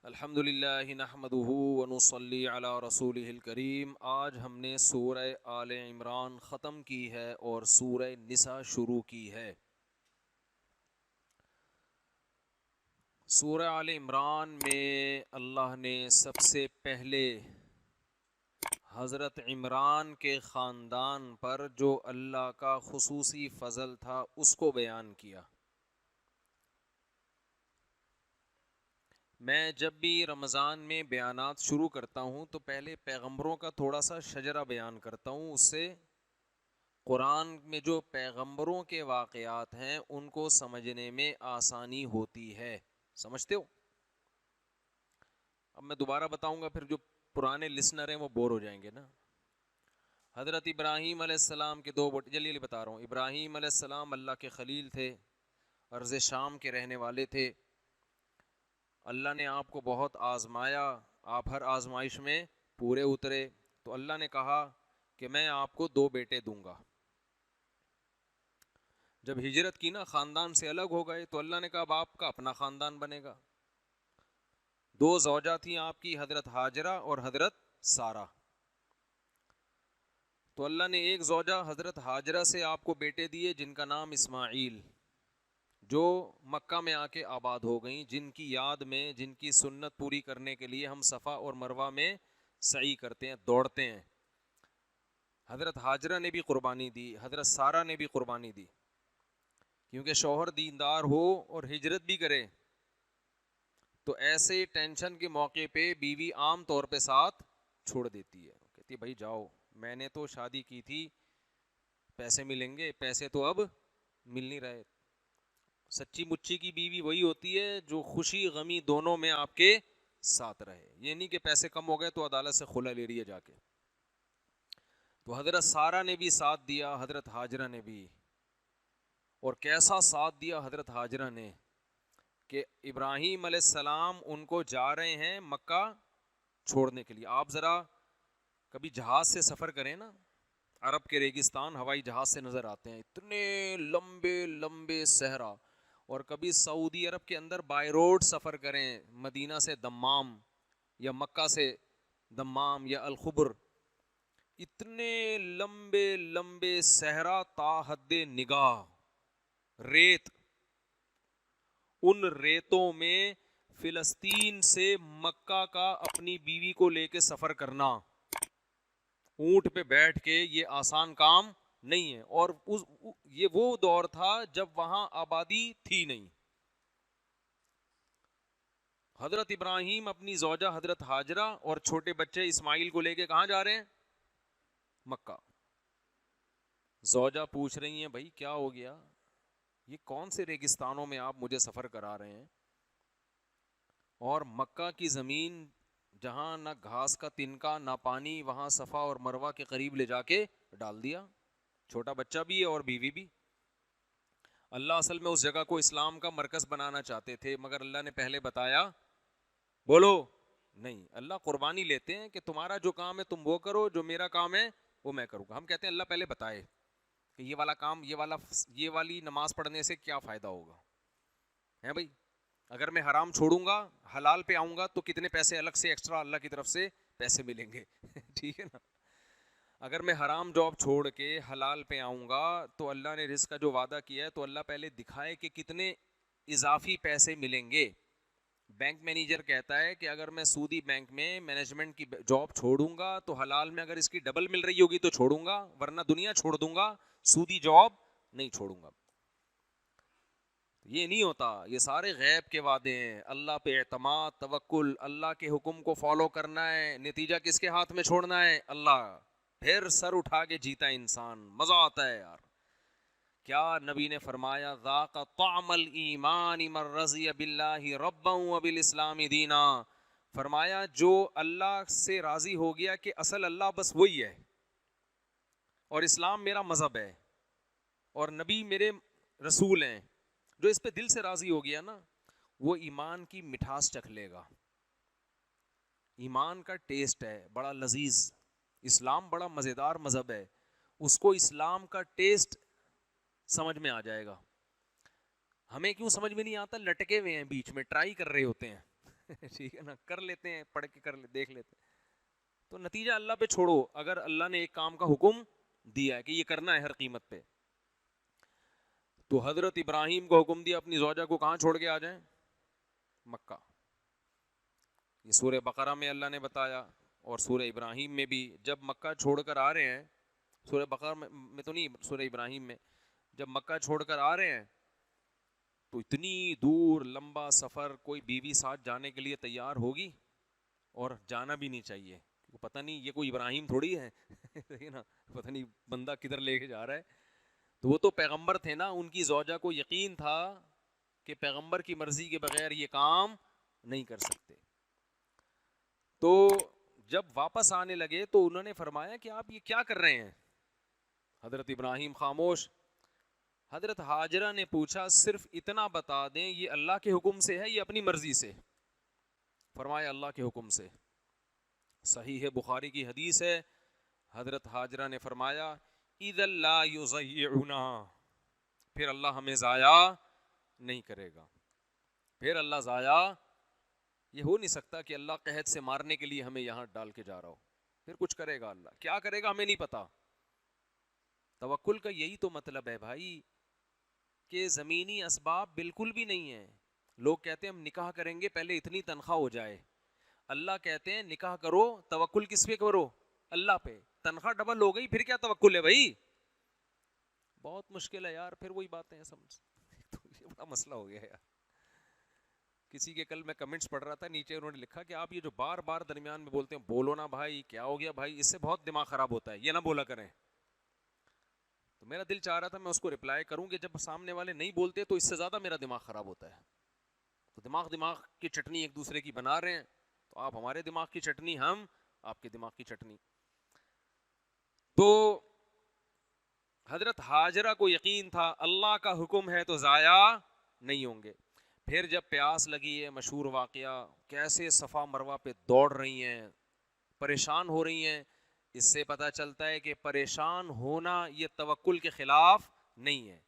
الحمدللہ نحمدہ ونصلی علی رسولہ الکریم۔ آج ہم نے سورہ آل عمران ختم کی ہے اور سورہ نساء شروع کی ہے۔ سورہ آل عمران میں اللہ نے سب سے پہلے حضرت عمران کے خاندان پر جو اللہ کا خصوصی فضل تھا اس کو بیان کیا۔ میں جب بھی رمضان میں بیانات شروع کرتا ہوں تو پہلے پیغمبروں کا تھوڑا سا شجرہ بیان کرتا ہوں، اس سے قرآن میں جو پیغمبروں کے واقعات ہیں ان کو سمجھنے میں آسانی ہوتی ہے۔ سمجھتے ہو؟ اب میں دوبارہ بتاؤں گا، پھر جو پرانے لسنر ہیں وہ بور ہو جائیں گے نا۔ حضرت ابراہیم علیہ السلام کے دو بیٹے، جلدی بتا رہا ہوں۔ ابراہیم علیہ السلام اللہ کے خلیل تھے، ارض شام کے رہنے والے تھے۔ اللہ نے آپ کو بہت آزمایا، آپ ہر آزمائش میں پورے اترے، تو اللہ نے کہا کہ میں آپ کو دو بیٹے دوں گا۔ جب ہجرت کی نا، خاندان سے الگ ہو گئے، تو اللہ نے کہا اب آپ کا اپنا خاندان بنے گا۔ دو زوجہ تھیں آپ کی، حضرت ہاجرہ اور حضرت سارہ۔ تو اللہ نے ایک زوجہ حضرت ہاجرہ سے آپ کو بیٹے دیے جن کا نام اسماعیل، جو مکہ میں آ کے آباد ہو گئیں، جن کی یاد میں، جن کی سنت پوری کرنے کے لیے ہم صفا اور مروہ میں سعی کرتے ہیں، دوڑتے ہیں۔ حضرت ہاجرہ نے بھی قربانی دی، حضرت سارہ نے بھی قربانی دی، کیونکہ شوہر دیندار ہو اور ہجرت بھی کرے تو ایسے ٹینشن کے موقع پہ بیوی عام طور پہ ساتھ چھوڑ دیتی ہے، کہتی ہے بھائی جاؤ، میں نے تو شادی کی تھی، پیسے ملیں گے، پیسے تو اب مل نہیں رہے۔ سچی مچی کی بیوی وہی ہوتی ہے جو خوشی غمی دونوں میں آپ کے ساتھ رہے، یہ نہیں کہ پیسے کم ہو گئے تو عدالت سے خلا لے رہی ہے جا کے۔ تو حضرت سارہ نے بھی ساتھ دیا، حضرت ہاجرہ نے بھی، اور کیسا ساتھ دیا حضرت ہاجرہ نے کہ ابراہیم علیہ السلام ان کو جا رہے ہیں مکہ چھوڑنے کے لیے۔ آپ ذرا کبھی جہاز سے سفر کریں نا، عرب کے ریگستان ہوائی جہاز سے نظر آتے ہیں، اتنے لمبے لمبے صحرا، اور کبھی سعودی عرب کے اندر بائی روڈ سفر کریں، مدینہ سے دمام یا مکہ سے دمام یا الخبر، اتنے لمبے لمبے صحرا تا حد نگاہ، ریت، ان ریتوں میں فلسطین سے مکہ کا اپنی بیوی کو لے کے سفر کرنا، اونٹ پہ بیٹھ کے، یہ آسان کام نہیں ہے۔ اور یہ وہ دور تھا جب وہاں آبادی تھی نہیں۔ حضرت ابراہیم اپنی زوجہ حضرت ہاجرہ اور چھوٹے بچے اسماعیل کو لے کے کہاں جا رہے ہیں؟ مکہ۔ زوجہ پوچھ رہی ہیں بھائی کیا ہو گیا، یہ کون سے ریگستانوں میں آپ مجھے سفر کرا رہے ہیں؟ اور مکہ کی زمین جہاں نہ گھاس کا تنکا نہ پانی، وہاں صفا اور مروہ کے قریب لے جا کے ڈال دیا، چھوٹا بچہ بھی ہے اور بیوی بھی۔ اللہ اصل میں اس جگہ کو اسلام کا مرکز بنانا چاہتے تھے، مگر اللہ نے پہلے بتایا، بولو نہیں، اللہ قربانی لیتے ہیں کہ تمہارا جو کام ہے تم وہ کرو، جو میرا کام ہے وہ میں کروں گا۔ ہم کہتے ہیں اللہ پہلے بتائے کہ یہ والا کام، یہ والی نماز پڑھنے سے کیا فائدہ ہوگا، ہے بھائی؟ اگر میں حرام چھوڑوں گا، حلال پہ آؤں گا تو کتنے پیسے الگ سے ایکسٹرا اللہ کی طرف سے پیسے ملیں گے ٹھیک ہے نا؟ اگر میں حرام جاب چھوڑ کے حلال پہ آؤں گا تو اللہ نے رزق کا جو وعدہ کیا ہے تو اللہ پہلے دکھائے کہ کتنے اضافی پیسے ملیں گے۔ بینک مینیجر کہتا ہے کہ اگر میں سودی بینک میں مینجمنٹ کی جاب چھوڑوں گا تو حلال میں اگر اس کی ڈبل مل رہی ہوگی تو چھوڑوں گا، ورنہ دنیا چھوڑ دوں گا، سودی جاب نہیں چھوڑوں گا۔ یہ نہیں ہوتا، یہ سارے غیب کے وعدے ہیں۔ اللہ پہ اعتماد، توکل، اللہ کے حکم کو فالو کرنا ہے، نتیجہ کس کے ہاتھ میں چھوڑنا ہے؟ اللہ۔ پھر سر اٹھا کے جیتا انسان، مزہ آتا ہے یار۔ کیا نبی نے فرمایا، ذاق طعم الایمان من رضی باللہ ربا وبالاسلام دینا، فرمایا جو اللہ سے راضی ہو گیا کہ اصل اللہ بس وہی ہے، اور اسلام میرا مذہب ہے، اور نبی میرے رسول ہیں، جو اس پہ دل سے راضی ہو گیا نا، وہ ایمان کی مٹھاس چکھ لے گا۔ ایمان کا ٹیسٹ ہے بڑا لذیذ، اسلام بڑا مزیدار مذہب ہے، اس کو اسلام کا ٹیسٹ سمجھ میں آ جائے گا۔ ہمیں کیوں سمجھ میں نہیں آتا؟ لٹکے ہوئے ہیں بیچ میں، ٹرائی کر رہے ہوتے ہیں ٹھیک ہے نا, کر لیتے ہیں, پڑھ کے دیکھ لیتے ہیں. تو نتیجہ اللہ پہ چھوڑو. اگر اللہ نے ایک کام کا حکم دیا ہے کہ یہ کرنا ہے ہر قیمت پہ, تو حضرت ابراہیم کو حکم دیا اپنی زوجہ کو کہاں چھوڑ کے آ جائیں؟ مکہ. یہ سورہ بقرہ میں اللہ نے بتایا, اور سورہ ابراہیم میں بھی. جب مکہ چھوڑ کر آ رہے ہیں, سورہ بقرہ میں تو نہیں, سورہ ابراہیم میں جب مکہ چھوڑ کر آ رہے ہیں تو اتنی دور لمبا سفر کوئی بیوی ساتھ جانے کے لیے تیار ہوگی؟ اور جانا بھی نہیں چاہیے, پتہ نہیں یہ کوئی ابراہیم تھوڑی ہے نا, پتہ نہیں بندہ کدھر لے کے جا رہا ہے. تو وہ تو پیغمبر تھے نا, ان کی زوجہ کو یقین تھا کہ پیغمبر کی مرضی کے بغیر یہ کام نہیں کر سکتے. تو جب واپس آنے لگے تو انہوں نے فرمایا کہ آپ یہ کیا کر رہے ہیں؟ حضرت ابراہیم خاموش. حضرت ہاجرہ نے پوچھا صرف اتنا بتا دیں یہ اللہ کے حکم سے ہے یا اپنی مرضی سے؟ فرمایا اللہ کے حکم سے. صحیح ہے, بخاری کی حدیث ہے. حضرت ہاجرہ نے فرمایا اذا لا یضیعنا, پھر اللہ ہمیں ضائع نہیں کرے گا. پھر اللہ ضائع, یہ ہو نہیں سکتا کہ اللہ قحط سے مارنے کے لیے ہمیں یہاں ڈال کے جا رہا ہو. پھر کچھ کرے گا اللہ, کیا کرے گا ہمیں نہیں پتا. توکل کا یہی تو مطلب ہے بھائی, کہ زمینی اسباب بالکل بھی نہیں ہیں. لوگ کہتے ہیں ہم نکاح کریں گے پہلے اتنی تنخواہ ہو جائے. اللہ کہتے ہیں نکاح کرو, توکل کس پہ کرو؟ اللہ پہ. تنخواہ ڈبل ہو گئی, پھر کیا توکل ہے بھائی؟ بہت مشکل ہے یار. پھر وہی باتیں ہیں, سمجھ تو یہ بڑا مسئلہ ہو گیا یار. کسی کے کل میں کمنٹس پڑھ رہا تھا, نیچے انہوں نے لکھا کہ آپ یہ جو بار بار درمیان میں بولتے ہیں بولو نا بھائی, کیا ہو گیا بھائی, اس سے بہت دماغ خراب ہوتا ہے, یہ نہ بولا کریں. تو میرا دل چاہ رہا تھا میں اس کو رپلائی کروں کہ جب سامنے والے نہیں بولتے تو اس سے زیادہ میرا دماغ خراب ہوتا ہے. تو دماغ کی چٹنی ایک دوسرے کی بنا رہے ہیں, تو آپ ہمارے دماغ کی چٹنی, ہم آپ کے دماغ کی چٹنی. تو حضرت ہاجرہ کو یقین تھا اللہ کا حکم ہے تو ضائع نہیں ہوں گے. پھر جب پیاس لگی ہے, مشہور واقعہ, کیسے صفا مروہ پہ دوڑ رہی ہیں, پریشان ہو رہی ہیں. اس سے پتہ چلتا ہے کہ پریشان ہونا یہ توکل کے خلاف نہیں ہے.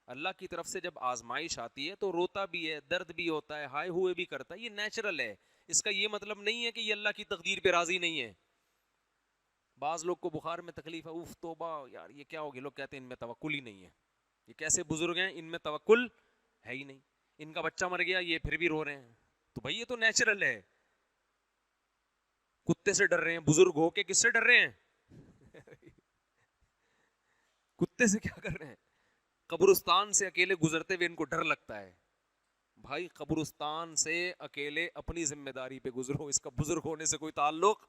اللہ کی طرف سے جب آزمائش آتی ہے تو روتا بھی ہے, درد بھی ہوتا ہے, ہائے ہوئے بھی کرتا ہے, یہ نیچرل ہے. اس کا یہ مطلب نہیں ہے کہ یہ اللہ کی تقدیر پہ راضی نہیں ہے. بعض لوگ کو بخار میں تکلیف ہے, اوف توبہ یار یہ کیا ہو گیا, لوگ کہتے ہیں ان میں توکل ہی نہیں ہے. یہ کیسے بزرگ ہیں, ان میں توکل ہے ہی نہیں. ان کا بچہ مر گیا, یہ پھر بھی رو رہے ہیں. تو بھائی یہ تو نیچرل ہے. کتے سے ڈر رہے ہیں بزرگ ہو کے, کس سے ڈر رہے ہیں؟ کتے سے کیا کر رہے ہیں؟ قبرستان سے اکیلے گزرتے ہوئے ان کو ڈر لگتا ہے. بھائی قبرستان سے اکیلے اپنی ذمہ داری پہ گزرو, اس کا بزرگ ہونے سے کوئی تعلق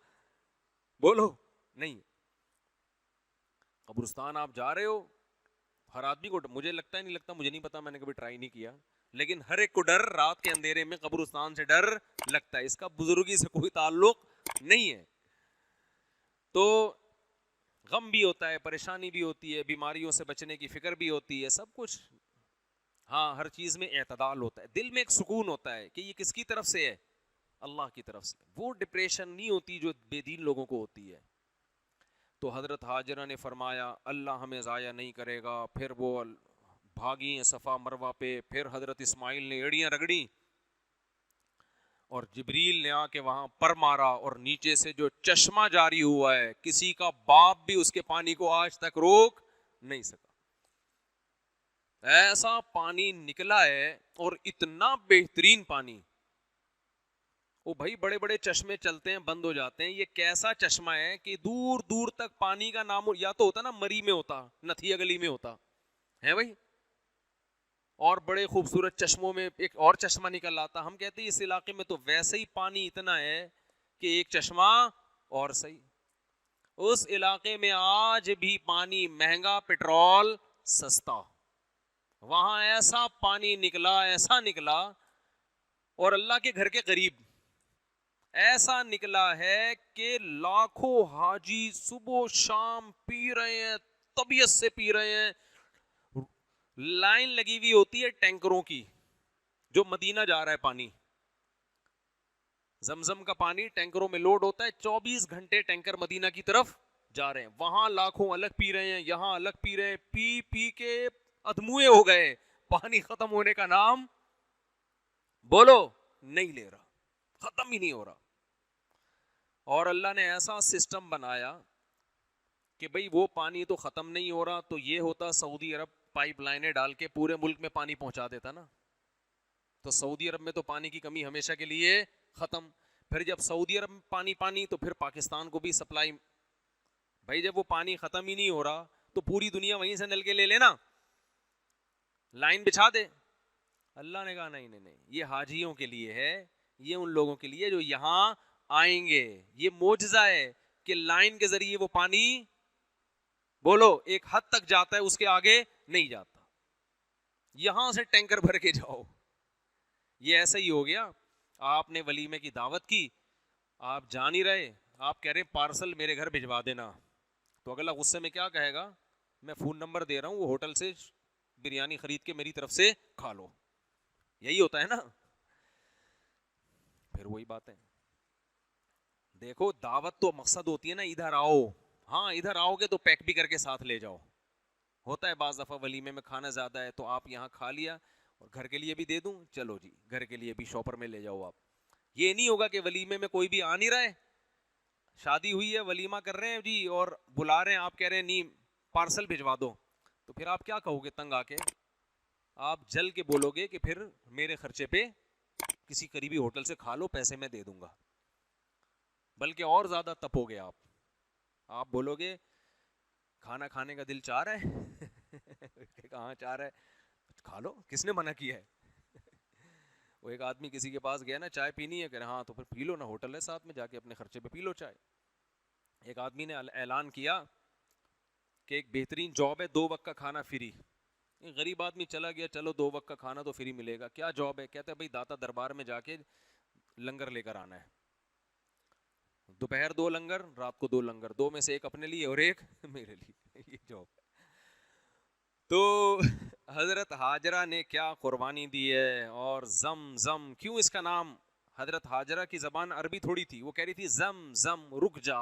بولو نہیں. قبرستان آپ جا رہے ہو, ہر آدمی کو مجھے لگتا ہے, نہیں لگتا مجھے نہیں پتا, میں نے کبھی ٹرائی نہیں کیا, لیکن ہر ایک کو ڈر رات کے اندھیرے میں قبرستان سے ڈر لگتا ہے. اس کا بزرگی سے کوئی تعلق نہیں ہے. تو غم بھی ہوتا ہے, پریشانی بھی ہوتی ہے, بیماریوں سے بچنے کی فکر بھی ہوتی ہے, سب کچھ. ہاں ہر چیز میں اعتدال ہوتا ہے, دل میں ایک سکون ہوتا ہے کہ یہ کس کی طرف سے ہے, اللہ کی طرف سے. وہ ڈپریشن نہیں ہوتی جو بے دین لوگوں کو ہوتی ہے. تو حضرت ہاجرہ نے فرمایا اللہ ہمیں ضائع نہیں کرے گا. پھر وہ بھاگی ہیں صفا مروہ پہ. پھر حضرت اسماعیل نے ایڑیاں رگڑی اور جبریل نے آ کے وہاں پر مارا, اور نیچے سے جو چشمہ جاری ہوا ہے, کسی کا باپ بھی اس کے پانی کو آج تک روک نہیں سکا. ایسا پانی نکلا ہے, اور اتنا بہترین پانی. وہ بھائی بڑے بڑے چشمے چلتے ہیں بند ہو جاتے ہیں, یہ کیسا چشمہ ہے کہ دور دور تک پانی کا نام, یا تو ہوتا نا مری میں ہوتا, نتھیا گلی میں ہوتا ہے بھائی, اور بڑے خوبصورت چشموں میں ایک اور چشمہ نکل آتا. ہم کہتے ہیں اس علاقے میں تو ویسے ہی پانی اتنا ہے کہ ایک چشمہ اور صحیح. اس علاقے میں آج بھی پانی مہنگا, پیٹرول سستا. وہاں ایسا پانی نکلا, ایسا نکلا, اور اللہ کے گھر کے قریب ایسا نکلا ہے کہ لاکھوں حاجی صبح شام پی رہے ہیں, طبیعت سے پی رہے ہیں. لائن لگی ہوئی ہوتی ہے ٹینکروں کی, جو مدینہ جا رہا ہے پانی, زمزم کا پانی ٹینکروں میں لوڈ ہوتا ہے, 24 گھنٹے ٹینکر مدینہ کی طرف جا رہے ہیں. وہاں لاکھوں الگ پی رہے ہیں, یہاں الگ پی رہے ہیں, پی پی کے ادموئے ہو گئے. پانی ختم ہونے کا نام بولو نہیں لے رہا. ختم ہی نہیں ہو رہا. اور اللہ نے ایسا سسٹم بنایا کہ بھئی وہ پانی تو ختم نہیں ہو رہا, تو یہ ہوتا سعودی عرب پائپ لائنیں ڈال کے پورے ملک میں پانی پہنچا دیتا نا, تو سعودی عرب میں تو پانی کی کمی ہمیشہ کے لیے ختم. پھر جب سعودی عرب میں پانی تو پھر پاکستان کو بھی سپلائی. بھائی جب وہ پانی ختم ہی نہیں ہو رہا تو پوری دنیا وہیں سے نل کے لے لینا, لائن بچھا دے. اللہ نے کہا نہیں نہیں نہیں, یہ حاجیوں کے لیے ہے, یہ ان لوگوں کے لیے جو یہاں آئیں گے. یہ معجزہ ہے کہ لائن کے ذریعے وہ پانی بولو ایک حد تک جاتا ہے, اس کے آگے نہیں جاتا. یہاں سے ٹینکر بھر کے جاؤ. یہ ایسا ہی ہو گیا, آپ نے ولیمے کی دعوت کی, آپ جان ہی رہے, آپ کہہ رہے پارسل میرے گھر بھجوا دینا, تو اگلا غصے میں کیا کہے گا, میں فون نمبر دے رہا ہوں, وہ ہوٹل سے بریانی خرید کے میری طرف سے کھا لو. یہی ہوتا ہے نا. پھر وہی بات ہے, دیکھو دعوت تو مقصد ہوتی ہے نا, ادھر آؤ. ہاں ادھر آؤ گے تو پیک بھی کر کے ساتھ لے جاؤ. ہوتا ہے بعض دفعہ ولیمے میں کھانا زیادہ ہے تو آپ یہاں کھا لیا اور گھر کے لیے بھی دے دوں, چلو جی گھر کے لیے بھی شاپر میں لے جاؤ آپ. یہ نہیں ہوگا کہ ولیمے میں کوئی بھی آ نہیں رہا ہے, شادی ہوئی ہے ولیمہ کر رہے ہیں جی اور بلا رہے ہیں, آپ کہہ رہے ہیں نہیں پارسل بھجوا دو, تو پھر آپ کیا کہو گے تنگ آ کے؟ آپ جل کے بولو گے کہ پھر میرے خرچے پہ کسی قریبی ہوٹل سے کھا لو, پیسے میں دے دوں گا. بلکہ اور زیادہ تپو گے آپ. آپ بولو گے کھانا کھانے کا دل چاہ رہا ہے کہاں چاہ رہا ہے, کھا لو, کس نے منع کیا ہے. وہ ایک آدمی کسی کے پاس گیا نا, چائے پینی ہے, کہ ہاں تو پھر پی لو نا, ہوٹل ہے ساتھ میں, جا کے اپنے خرچے پہ پی لو چائے. ایک آدمی نے اعلان کیا کہ ایک بہترین جاب ہے, 2 وقت کا کھانا فری. غریب آدمی چلا گیا, چلو 2 وقت کا کھانا تو فری ملے گا. کیا جاب ہے؟ کہتے ہیں بھائی داتا دربار میں جا کے لنگر لے کر آنا ہے. دوپہر 2 لنگر, رات کو 2 لنگر, 2 میں سے ایک اپنے لیے اور ایک میرے لیے. یہ جاب. تو حضرت ہاجرہ نے کیا قربانی دی ہے. اور زم زم, کیوں اس کا نام, حضرت ہاجرہ کی زبان عربی تھوڑی تھی, وہ کہہ رہی تھی زم زم رک جا.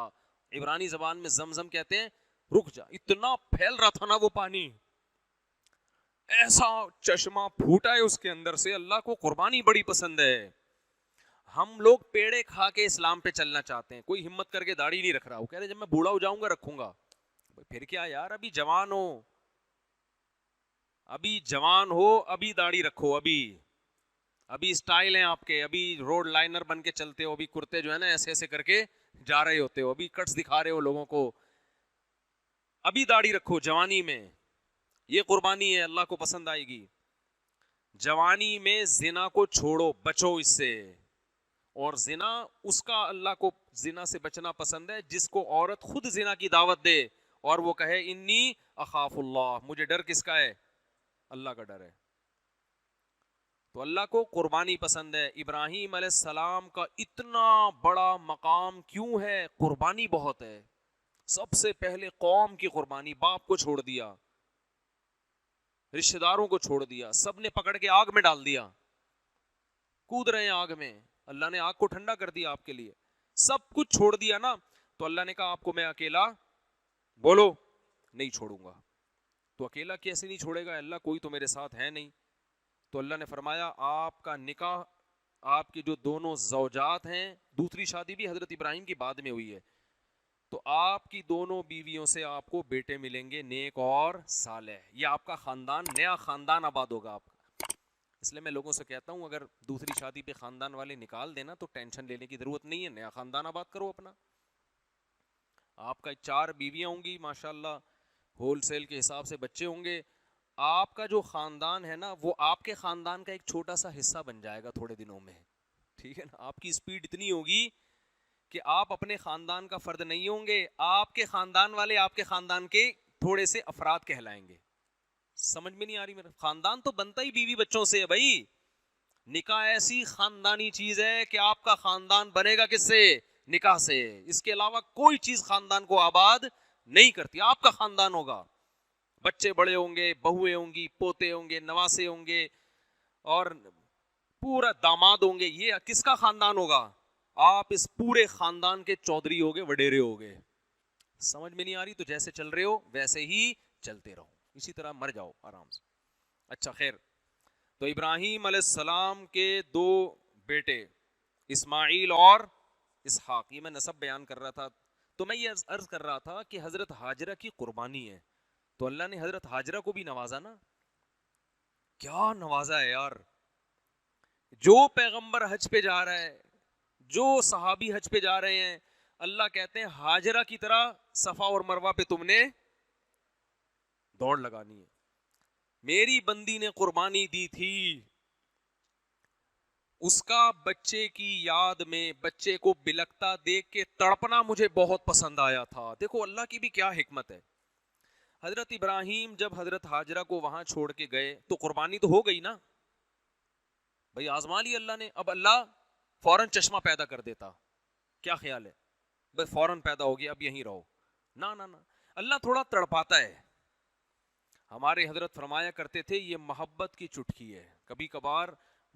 عبرانی زبان میں زم زم کہتے ہیں رک جا. اتنا پھیل رہا تھا نا وہ پانی, ایسا چشمہ پھوٹا ہے اس کے اندر سے. اللہ کو قربانی بڑی پسند ہے. ہم لوگ پیڑے کھا کے اسلام پہ چلنا چاہتے ہیں. کوئی ہمت کر کے داڑھی نہیں رکھ رہا, وہ کہہ رہے جب میں بوڑھا ہو جاؤں گا رکھوں گا. پھر کیا یار, ابھی جوان ہو, ابھی جوان ہو, ابھی داڑھی رکھو, ابھی اسٹائل ہیں آپ کے, ابھی روڈ لائنر بن کے چلتے ہو, ابھی کرتے جو ہے نا ایسے ایسے کر کے جا رہے ہوتے ہو, ابھی کٹس دکھا رہے ہو لوگوں کو, ابھی داڑھی رکھو جوانی میں. یہ قربانی ہے, اللہ کو پسند آئے گی. جوانی میں زنا کو چھوڑو, بچو اس سے. اور زنا اس کا اللہ کو زنا سے بچنا پسند ہے جس کو عورت خود زنا کی دعوت دے اور وہ کہے انی اخاف اللہ, مجھے ڈر کس کا ہے, اللہ کا ڈر ہے. تو اللہ کو قربانی پسند ہے. ابراہیم علیہ السلام کا اتنا بڑا مقام کیوں ہے؟ قربانی بہت ہے. سب سے پہلے قوم کی قربانی, باپ کو چھوڑ دیا, رشتہ داروں کو چھوڑ دیا, سب نے پکڑ کے آگ میں ڈال دیا, کود رہے ہیں آگ میں. اللہ نے آگ کو ٹھنڈا کر دیا آپ کے لیے, سب کچھ چھوڑ دیا نا. تو اللہ نے کہا آپ کو میں اکیلا بولو نہیں چھوڑوں گا. تو اکیلا کیسے نہیں چھوڑے گا اللہ, کوئی تو میرے ساتھ ہے نہیں. تو اللہ نے فرمایا آپ کا نکاح, آپ کی جو دونوں زوجات ہیں, دوسری شادی بھی حضرت ابراہیم کی بعد میں ہوئی ہے, تو آپ کی دونوں بیویوں سے آپ کو بیٹے ملیں گے نیک اور صالح. یہ آپ کا خاندان, نیا خاندان آباد ہوگا آپ کا. اس لیے میں لوگوں سے کہتا ہوں اگر دوسری شادی پہ خاندان والے نکال دینا تو ٹینشن لینے کی ضرورت نہیں ہے, نیا خاندان آباد کرو اپنا. آپ کا 4 بیویاں ہوں گی ماشاءاللہ, ہول سیل کے حساب سے بچے ہوں گے. آپ کا جو خاندان ہے نا وہ آپ کے خاندان کا ایک چھوٹا سا حصہ بن جائے گا تھوڑے دنوں میں, ٹھیک ہے نا. آپ کی سپیڈ اتنی ہوگی کہ آپ اپنے خاندان کا فرد نہیں ہوں گے, آپ کے خاندان والے آپ کے خاندان کے تھوڑے سے افراد کہلائیں گے. سمجھ میں نہیں آ رہی میرا؟ خاندان تو بنتا ہی بیوی بچوں سے ہے بھائی. نکاح ایسی خاندانی چیز ہے کہ آپ کا خاندان بنے گا کس سے؟ نکاح سے. اس کے علاوہ کوئی چیز خاندان کو آباد نہیں کرتی. آپ کا خاندان ہوگا, بچے بڑے ہوں گے, بہویں ہوں گی, پوتے ہوں گے, نواسے ہوں گے, اور پورا داماد ہوں گے. یہ کس کا خاندان ہوگا؟ آپ اس پورے خاندان کے چودھری ہوگے, وڈیرے ہوگے. سمجھ میں نہیں آ رہی؟ تو جیسے چل رہے ہو ویسے ہی چلتے رہو, اسی طرح مر جاؤ آرام سے. اچھا خیر, تو ابراہیم علیہ السلام کے 2 بیٹے, اسماعیل اور اسحاق. یہ میں نسب بیان کر رہا تھا. تو میں یہ عرض کر رہا تھا کہ حضرت ہاجرہ کی قربانی ہے تو اللہ نے حضرت ہاجرہ کو بھی نوازا نا. کیا نوازا ہے یار. جو پیغمبر حج پہ جا رہا ہے, جو صحابی حج پہ جا رہے ہیں, اللہ کہتے ہیں ہاجرہ کی طرح صفا اور مروہ پہ تم نے دوڑ لگانی ہے. میری بندی نے قربانی دی تھی, اس کا بچے کی یاد میں بچے کو بلکتا دیکھ کے تڑپنا مجھے بہت پسند آیا تھا. دیکھو اللہ کی بھی کیا حکمت ہے. حضرت ابراہیم جب حضرت ہاجرہ کو وہاں چھوڑ کے گئے تو قربانی تو ہو گئی نا بھائی, آزما لی اللہ نے. اب اللہ فوراً چشمہ پیدا کر دیتا, کیا خیال ہے بھائی فوراً پیدا ہو گیا اب یہیں رہو, نہ نہ نہ, اللہ تھوڑا تڑپاتا ہے. ہمارے حضرت فرمایا کرتے تھے یہ محبت کی چٹکی ہے. کبھی کبھار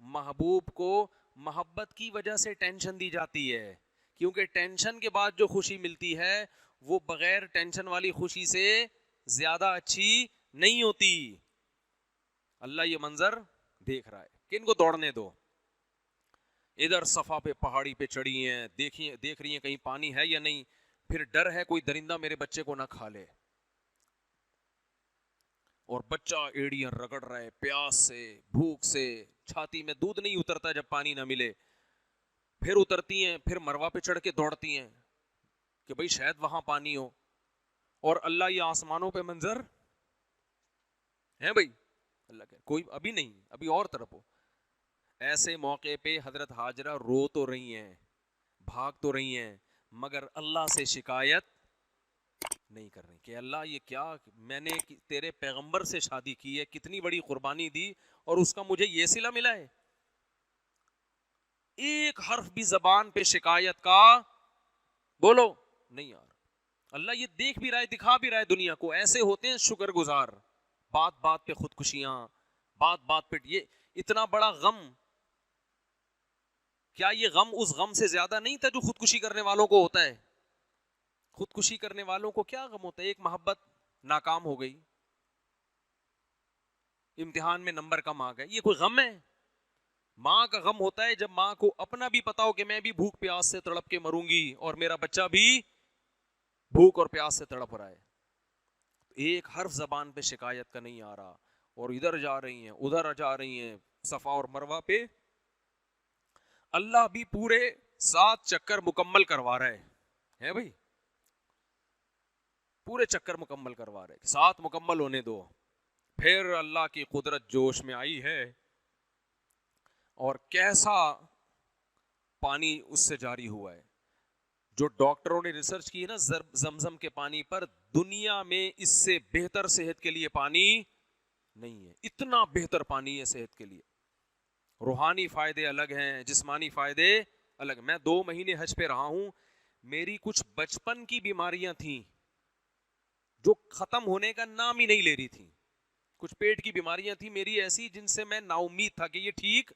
محبوب کو محبت کی وجہ سے ٹینشن دی جاتی ہے, کیونکہ ٹینشن کے بعد جو خوشی ملتی ہے وہ بغیر ٹینشن والی خوشی سے زیادہ اچھی نہیں ہوتی. اللہ یہ منظر دیکھ رہا ہے کہ ان کو دوڑنے دو. ادھر صفا پہ پہاڑی پہ چڑھی ہیں, دیکھ رہی ہیں کہیں پانی ہے یا نہیں, پھر ڈر ہے کوئی درندہ میرے بچے کو نہ کھا لے, اور بچہ ایڑیاں رگڑ رہا ہے پیاس سے بھوک سے, چھاتی میں دودھ نہیں اترتا جب پانی نہ ملے. پھر اترتی ہیں, پھر مروہ پہ چڑھ کے دوڑتی ہیں کہ بھئی شاید وہاں پانی ہو, اور اللہ یہ آسمانوں پہ منظر ہے بھئی. اللہ کہ کوئی ابھی نہیں, ابھی اور طرف ہو. ایسے موقع پہ حضرت ہاجرہ رو تو رہی ہیں, بھاگ تو رہی ہیں, مگر اللہ سے شکایت نہیں کر رہی کہ اللہ یہ کیا, میں نے تیرے پیغمبر سے شادی کی ہے, کتنی بڑی قربانی دی, اور اس کا مجھے یہ صلہ ملا ہے. ایک حرف بھی زبان پہ شکایت کا بولو نہیں یار. اللہ یہ دیکھ بھی رہا ہے, دکھا بھی رہا ہے دنیا کو. ایسے ہوتے ہیں شکر گزار, بات بات پہ خودکشیاں, بات بات پہ یہ اتنا بڑا غم. کیا یہ غم اس غم سے زیادہ نہیں تھا جو خودکشی کرنے والوں کو ہوتا ہے؟ خودکشی کرنے والوں کو کیا غم ہوتا ہے؟ ایک محبت ناکام ہو گئی, امتحان میں نمبر کم آ گئے, یہ کوئی غم ہے؟ ماں کا غم ہوتا ہے جب ماں کو اپنا بھی پتا ہو کہ میں بھی بھوک پیاس سے تڑپ کے مروں گی اور میرا بچہ بھی بھوک اور پیاس سے تڑپ رہا ہے. ایک حرف زبان پہ شکایت کا نہیں آ رہا, اور ادھر جا رہی ہیں ادھر جا رہی ہیں صفا اور مروہ پہ. اللہ بھی پورے 7 چکر مکمل کروا رہا ہے بھائی, پورے چکر مکمل کروا رہے, 7 مکمل ہونے دو. پھر اللہ کی قدرت جوش میں آئی ہے, اور کیسا پانی اس سے جاری ہوا ہے. جو ڈاکٹروں نے ریسرچ کی ہے نا زمزم کے پانی پر, دنیا میں اس سے بہتر صحت کے لیے پانی نہیں ہے. اتنا بہتر پانی ہے صحت کے لیے. روحانی فائدے الگ ہیں, جسمانی فائدے الگ. میں 2 مہینے حج پہ رہا ہوں, میری کچھ بچپن کی بیماریاں تھیں جو ختم ہونے کا نام ہی نہیں لے رہی تھی. کچھ پیٹ کی بیماریاں تھیں میری ایسی جن سے میں نا امید تھا کہ یہ ٹھیک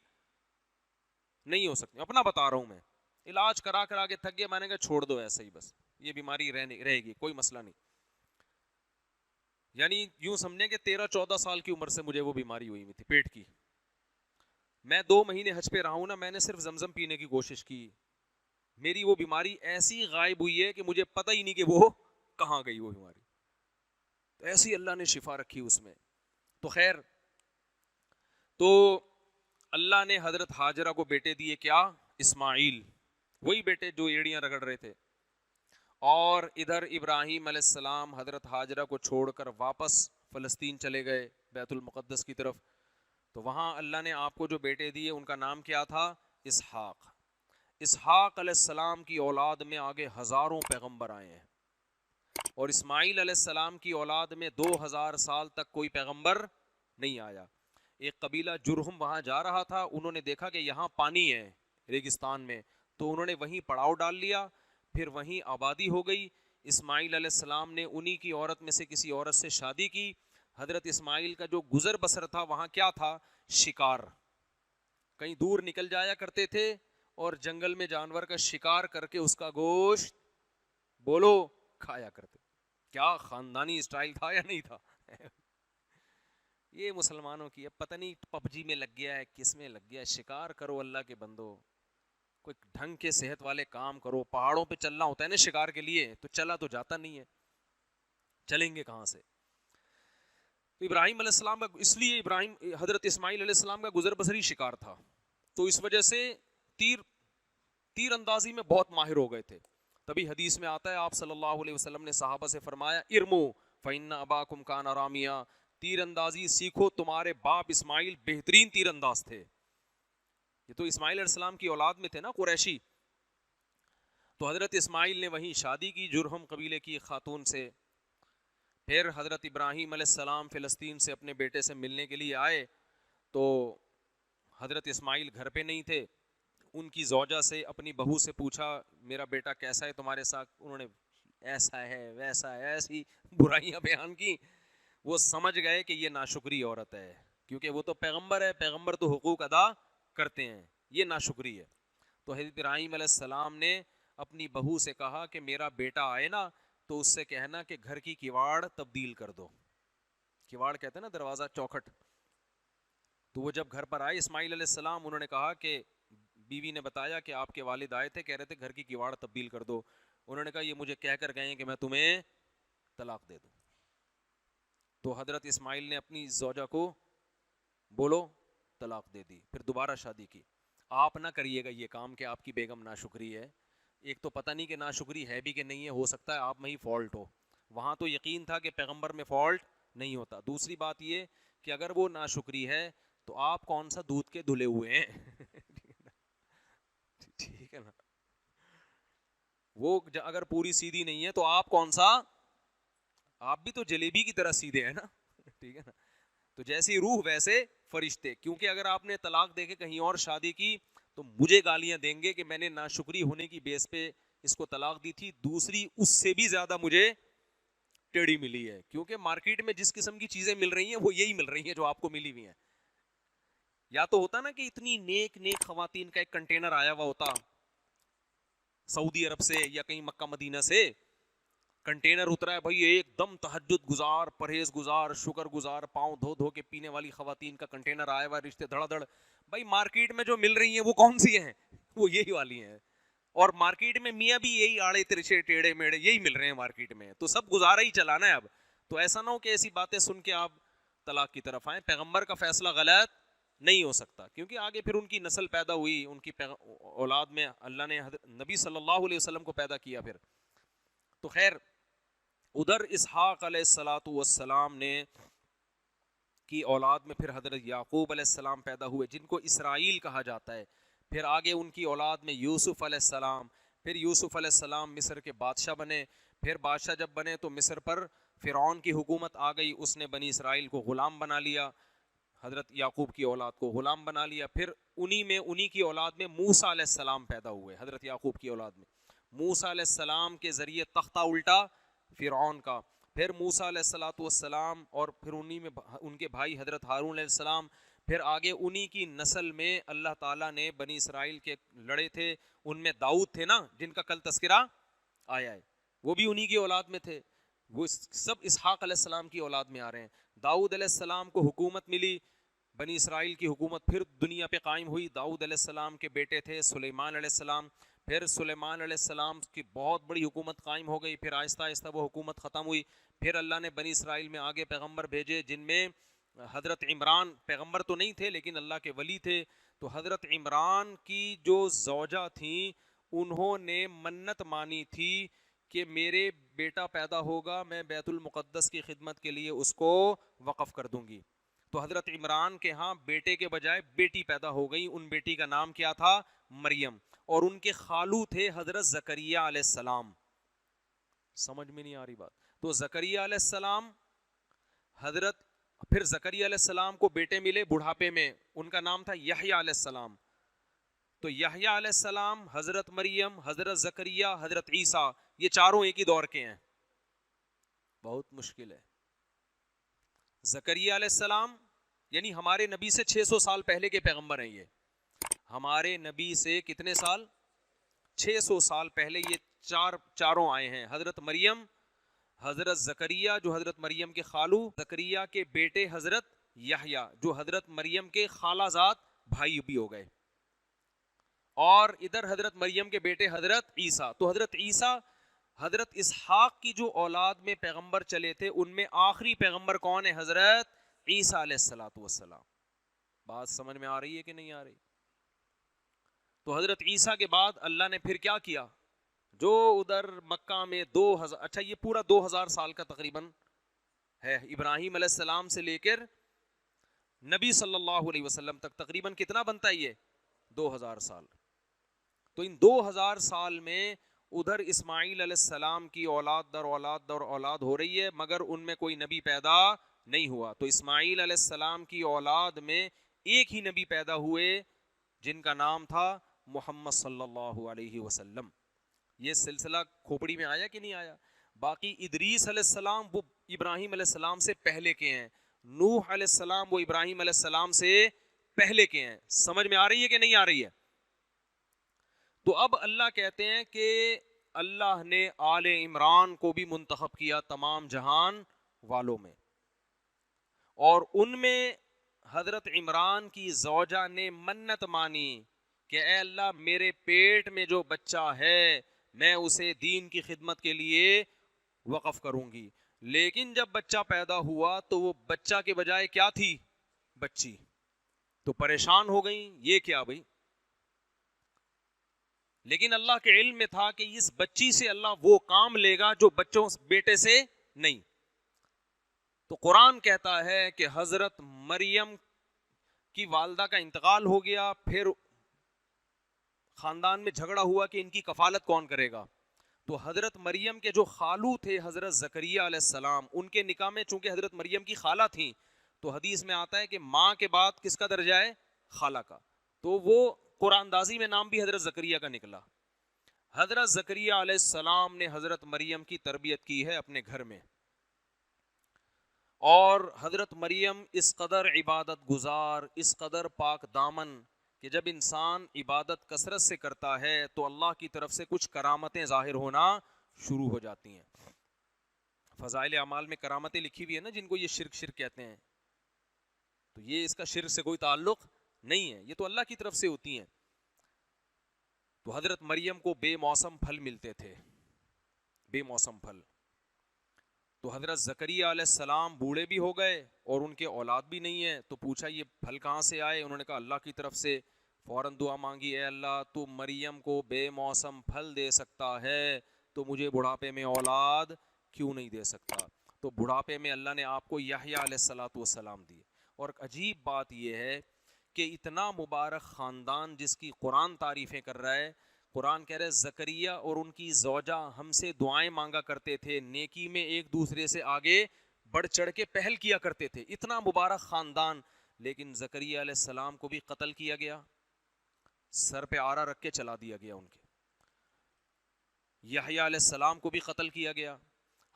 نہیں ہو سکتی. اپنا بتا رہا ہوں, میں علاج کرا کرا کے تھک گیا, میں نے کہا چھوڑ دو ایسے ہی, بس یہ بیماری رہے گی, کوئی مسئلہ نہیں. یعنی یوں سمجھیں کہ 13-14 سال کی عمر سے مجھے وہ بیماری ہوئی تھی پیٹ کی. میں 2 مہینے حج پہ رہا ہوں نا, میں نے صرف زمزم پینے کی کوشش کی, میری وہ بیماری ایسی غائب ہوئی ہے کہ مجھے پتہ ہی نہیں کہ وہ کہاں گئی وہ بیماری. تو ایسی اللہ نے شفا رکھی اس میں. تو خیر, تو اللہ نے حضرت ہاجرہ کو بیٹے دیے, کیا؟ اسماعیل, وہی بیٹے جو ایڑیاں رگڑ رہے تھے. اور ادھر ابراہیم علیہ السلام حضرت ہاجرہ کو چھوڑ کر واپس فلسطین چلے گئے, بیت المقدس کی طرف. تو وہاں اللہ نے آپ کو جو بیٹے دیے ان کا نام کیا تھا؟ اسحاق. اسحاق علیہ السلام کی اولاد میں آگے ہزاروں پیغمبر آئے ہیں, اور اسماعیل علیہ السلام کی اولاد میں 2000 سال تک کوئی پیغمبر نہیں آیا. ایک قبیلہ جرہم وہاں جا رہا تھا, انہوں نے دیکھا کہ یہاں پانی ہے ریگستان میں, تو انہوں نے وہیں پڑاؤ ڈال لیا, پھر وہیں آبادی ہو گئی. اسماعیل علیہ السلام نے انہی کی عورت میں سے کسی عورت سے شادی کی. حضرت اسماعیل کا جو گزر بسر تھا وہاں کیا تھا؟ شکار. کہیں دور نکل جایا کرتے تھے اور جنگل میں جانور کا شکار کر کے اس کا گوشت بولو کھایا کرتے. کیا خاندانی اسٹائل تھا یا نہیں تھا؟ یہ مسلمانوں کی ہے, پتہ نہیں پب جی میں لگ گیا ہے, کس میں لگ گیا ہے. شکار کرو اللہ کے بندو, کوئی ڈھنگ کے صحت والے کام کرو. پہاڑوں پہ چلنا ہوتا ہے نا شکار کے لیے, تو چلا تو جاتا نہیں ہے, چلیں گے کہاں سے؟ تو ابراہیم علیہ السلام کا, اس لیے حضرت اسماعیل علیہ السلام کا گزر بسری شکار تھا, تو اس وجہ سے تیر اندازی میں بہت ماہر ہو گئے تھے. تبھی حدیث میں آتا ہے آپ صلی اللہ علیہ وسلم نے صحابہ سے فرمایا ارمو فإن اباکم کان رامیا, تیر اندازی سیکھو, تمہارے باپ اسماعیل بہترین تیر انداز تھے. یہ تو اسماعیل علیہ السلام کی اولاد میں تھے نا قریشی. تو حضرت اسماعیل نے وہیں شادی کی جرہم قبیلے کی خاتون سے. پھر حضرت ابراہیم علیہ السلام فلسطین سے اپنے بیٹے سے ملنے کے لیے آئے, تو حضرت اسماعیل گھر پہ نہیں تھے. ان کی زوجہ سے, اپنی بہو سے پوچھا میرا بیٹا کیسا ہے تمہارے ساتھ؟ انہوں نے ایسا ہے ویسا ہے, ایسی برائیاں بیان کی. وہ سمجھ گئے کہ یہ ناشکری عورت ہے, کیونکہ وہ تو پیغمبر ہے, پیغمبر تو حقوق ادا کرتے ہیں, یہ ناشکری ہے. تو حضرت ابراہیم علیہ السلام نے اپنی بہو سے کہا کہ میرا بیٹا آئے نا تو اس سے کہنا کہ گھر کی کیواڑ تبدیل کر دو. کیواڑ کہتے ہیں نا دروازہ, چوکھٹ. تو وہ جب گھر پر آئے اسماعیل علیہ السلام, انہوں نے کہا کہ بیوی نے بتایا کہ آپ کے والد آئے تھے, کہہ رہے تھے گھر کی کیواڑ تبدیل کر دو. انہوں نے کہا یہ مجھے کہہ کر گئے ہیں کہ میں تمہیں طلاق دے دوں. تو حضرت اسماعیل نے اپنی زوجہ کو بولو طلاق دے دی, پھر دوبارہ شادی کی. آپ نہ کریے گا یہ کام کہ آپ کی بیگم ناشکری ہے. ایک تو پتہ نہیں کہ ناشکری ہے بھی کہ نہیں ہے, ہو سکتا ہے آپ میں ہی فالٹ ہو. وہاں تو یقین تھا کہ پیغمبر میں فالٹ نہیں ہوتا. دوسری بات یہ کہ اگر وہ ناشکری ہے تو آپ کون سا دودھ کے دھلے ہوئے ہیں ٹھیک ہے نا, وہ اگر پوری سیدھی نہیں ہے تو آپ کون سا, آپ بھی تو جلیبی کی طرح سیدھے ہیں نا ٹھیک ہے نا. تو جیسی روح ویسے فرشتے, کیونکہ اگر آپ نے طلاق دے کے کہیں اور شادی کی تو مجھے گالیاں دیں گے کہ میں نے ناشکری ہونے کی بیس پہ اس کو طلاق دی تھی. دوسری اس سے بھی زیادہ مجھے ٹیڑھی ملی ہے, کیونکہ مارکیٹ میں جس قسم کی چیزیں مل رہی ہیں وہ یہی مل رہی ہیں جو آپ کو ملی ہوئی ہیں. یا تو ہوتا نا کہ اتنی نیک نیک خواتین کا ایک کنٹینر آیا ہوا ہوتا سعودی عرب سے یا کہیں مکہ مدینہ سے, کنٹینر اترا ہے بھائی, ایک دم تہجد گزار, پرہیز گزار, شکر گزار, پاؤں دھو دھو کے پینے والی خواتین کا کنٹینر آیا ہوا, رشتے دھڑا دھڑ. بھائی مارکیٹ میں جو مل رہی ہیں وہ کون سی ہیں؟ وہ یہی والی ہیں. اور مارکیٹ میں میاں بھی یہی آڑے ترچے ٹیڑے میڑے یہی مل رہے ہیں مارکیٹ میں, تو سب گزارا ہی چلانا ہے اب. تو ایسا نہ ہو کہ ایسی باتیں سن کے آپ طلاق کی طرف آئیں. پیغمبر کا فیصلہ غلط نہیں ہو سکتا, کیونکہ آگے پھر ان کی نسل پیدا ہوئی, ان کی اولاد میں اللہ نے نبی صلی اللہ علیہ وسلم کو پیدا کیا. پھر تو خیر, ادھر اسحاق علیہ الصلاۃ والسلام نے کی اولاد میں پھر حضرت یعقوب علیہ السلام پیدا ہوئے جن کو اسرائیل کہا جاتا ہے. پھر آگے ان کی اولاد میں یوسف علیہ السلام, پھر یوسف علیہ السلام مصر کے بادشاہ بنے. پھر بادشاہ جب بنے تو مصر پر فرعون کی حکومت آ گئی, اس نے بنی اسرائیل کو غلام بنا لیا, حضرت یعقوب کی اولاد کو غلام بنا لیا. پھر انہی کی اولاد میں موسیٰ علیہ السلام پیدا ہوئے, حضرت یعقوب کی اولاد میں. موسیٰ علیہ السلام کے ذریعے تختہ الٹا فرعون کا. پھر موسیٰ علیہ الصلاۃ والسلام اور پھر انہی میں ان کے بھائی حضرت ہارون علیہ السلام. پھر آگے انہی کی نسل میں اللہ تعالیٰ نے بنی اسرائیل کے لڑے تھے, ان میں داؤد تھے نا جن کا کل تذکرہ آیا ہے, وہ بھی انہی کی اولاد میں تھے. وہ سب اسحاق علیہ السلام کی اولاد میں آ رہے ہیں. داؤد علیہ السلام کو حکومت ملی, بنی اسرائیل کی حکومت پھر دنیا پہ قائم ہوئی. داؤد علیہ السلام کے بیٹے تھے سلیمان علیہ السلام, پھر سلیمان علیہ السلام کی بہت بڑی حکومت قائم ہو گئی. پھر آہستہ آہستہ وہ حکومت ختم ہوئی. پھر اللہ نے بنی اسرائیل میں آگے پیغمبر بھیجے جن میں حضرت عمران, پیغمبر تو نہیں تھے لیکن اللہ کے ولی تھے. تو حضرت عمران کی جو زوجہ تھیں انہوں نے منت مانی تھی کہ میرے بیٹا پیدا ہوگا میں بیت المقدس کی خدمت کے لیے اس کو وقف کر دوں گی. تو حضرت عمران کے ہاں بیٹے کے بجائے بیٹی پیدا ہو گئی. ان بیٹی کا نام کیا تھا؟ مریم. اور ان کے خالو تھے حضرت زکریہ علیہ السلام. سمجھ میں نہیں آ رہی بات؟ تو زکریہ علیہ السلام حضرت, پھر زکریہ علیہ السلام کو بیٹے ملے بڑھاپے میں, ان کا نام تھا یحییٰ علیہ السلام. تو یحییٰ علیہ السلام, حضرت مریم, حضرت زکریہ, حضرت عیسیٰ, یہ چاروں ایک ہی دور کے ہیں. بہت مشکل ہے. زکریہ علیہ السلام یعنی ہمارے نبی سے 600 سال پہلے کے پیغمبر ہیں. یہ ہمارے نبی سے کتنے سال؟ 600 سال پہلے یہ چاروں آئے ہیں. حضرت مریم, حضرت زکریہ جو حضرت مریم کے خالو, زکریہ کے بیٹے حضرت یحییٰ جو حضرت مریم کے خالہ زاد بھائی بھی ہو گئے. اور ادھر حضرت مریم کے بیٹے حضرت عیسیٰ. تو حضرت عیسیٰ حضرت اسحاق کی جو اولاد میں پیغمبر چلے تھے ان میں آخری پیغمبر کون ہے؟ حضرت عیسیٰ علیہ الصلوۃ والسلام. بات سمجھ میں آ رہی ہے کہ نہیں آ رہی؟ تو حضرت عیسیٰ کے بعد اللہ نے پھر کیا کیا؟ جو ادھر مکہ میں 2000، اچھا یہ پورا 2000 سال کا تقریباً ہے، ابراہیم علیہ السلام سے لے کر نبی صلی اللہ علیہ وسلم تک تقریباً کتنا بنتا ہے یہ؟ 2000 سال. تو ان 2000 سال میں ادھر اسماعیل علیہ السلام کی اولاد در اولاد در اولاد ہو رہی ہے، مگر ان میں کوئی نبی پیدا نہیں ہوا. تو اسماعیل علیہ السلام کی اولاد میں ایک ہی نبی پیدا ہوئے جن کا نام تھا محمد صلی اللہ علیہ وسلم. یہ سلسلہ کھوپڑی میں آیا کہ نہیں آیا؟ باقی ادریس علیہ السلام وہ ابراہیم علیہ السلام سے پہلے کے ہیں، نوح علیہ السلام وہ ابراہیم علیہ السلام سے پہلے کے ہیں. سمجھ میں آ رہی ہے کہ نہیں آ رہی ہے؟ تو اب اللہ کہتے ہیں کہ اللہ نے آل عمران کو بھی منتخب کیا تمام جہان والوں میں، اور ان میں حضرت عمران کی زوجہ نے منت مانی کہ اے اللہ میرے پیٹ میں جو بچہ ہے میں اسے دین کی خدمت کے لیے وقف کروں گی. لیکن جب بچہ پیدا ہوا تو وہ بچہ کے بجائے کیا تھی؟ بچی. تو پریشان ہو گئیں، یہ کیا بھائی؟ لیکن اللہ کے علم میں تھا کہ اس بچی سے اللہ وہ کام لے گا جو بچوں بیٹے سے نہیں. تو قرآن کہتا ہے کہ حضرت مریم کی والدہ کا انتقال ہو گیا، پھر خاندان میں جھگڑا ہوا کہ ان کی کفالت کون کرے گا. تو حضرت مریم کے جو خالو تھے حضرت زکریہ علیہ السلام، ان کے نکاح میں چونکہ حضرت مریم کی خالہ تھیں، تو حدیث میں آتا ہے کہ ماں کے بعد کس کا درجہ ہے؟ خالہ کا. تو وہ قرآن اندازی میں نام بھی حضرت زکریہ کا نکلا. حضرت زکریہ علیہ السلام نے حضرت مریم کی تربیت کی ہے اپنے گھر میں، اور حضرت مریم اس قدر عبادت گزار، اس قدر پاک دامن کہ جب انسان عبادت کثرت سے کرتا ہے تو اللہ کی طرف سے کچھ کرامتیں ظاہر ہونا شروع ہو جاتی ہیں. فضائل اعمال میں کرامتیں لکھی ہوئی ہے نا، جن کو یہ شرک شرک کہتے ہیں، تو یہ اس کا شرک سے کوئی تعلق نہیں ہے، یہ تو اللہ کی طرف سے ہوتی ہیں. تو حضرت مریم کو بے موسم پھل ملتے تھے، بے موسم پھل. تو حضرت زکریہ علیہ السلام بوڑھے بھی ہو گئے اور ان کے اولاد بھی نہیں ہے. تو پوچھا یہ پھل کہاں سے آئے؟ انہوں نے کہا اللہ کی طرف سے. فوراً دعا مانگی، اے اللہ تو مریم کو بے موسم پھل دے سکتا ہے تو مجھے بڑھاپے میں اولاد کیوں نہیں دے سکتا؟ تو بڑھاپے میں اللہ نے آپ کو یحییٰ علیہ الصلوۃ والسلام دی. اور عجیب بات یہ ہے کہ اتنا مبارک خاندان جس کی قرآن تعریفیں کر رہا ہے، قرآن کہہ رہے زکریہ اور ان کی زوجہ ہم سے دعائیں مانگا کرتے تھے، نیکی میں ایک دوسرے سے آگے بڑھ چڑھ کے پہل کیا کرتے تھے. اتنا مبارک خاندان، لیکن زکریہ علیہ السلام کو بھی قتل کیا گیا، سر پہ آرا رکھ کے چلا دیا گیا. ان کے یحییٰ علیہ السلام کو بھی قتل کیا گیا،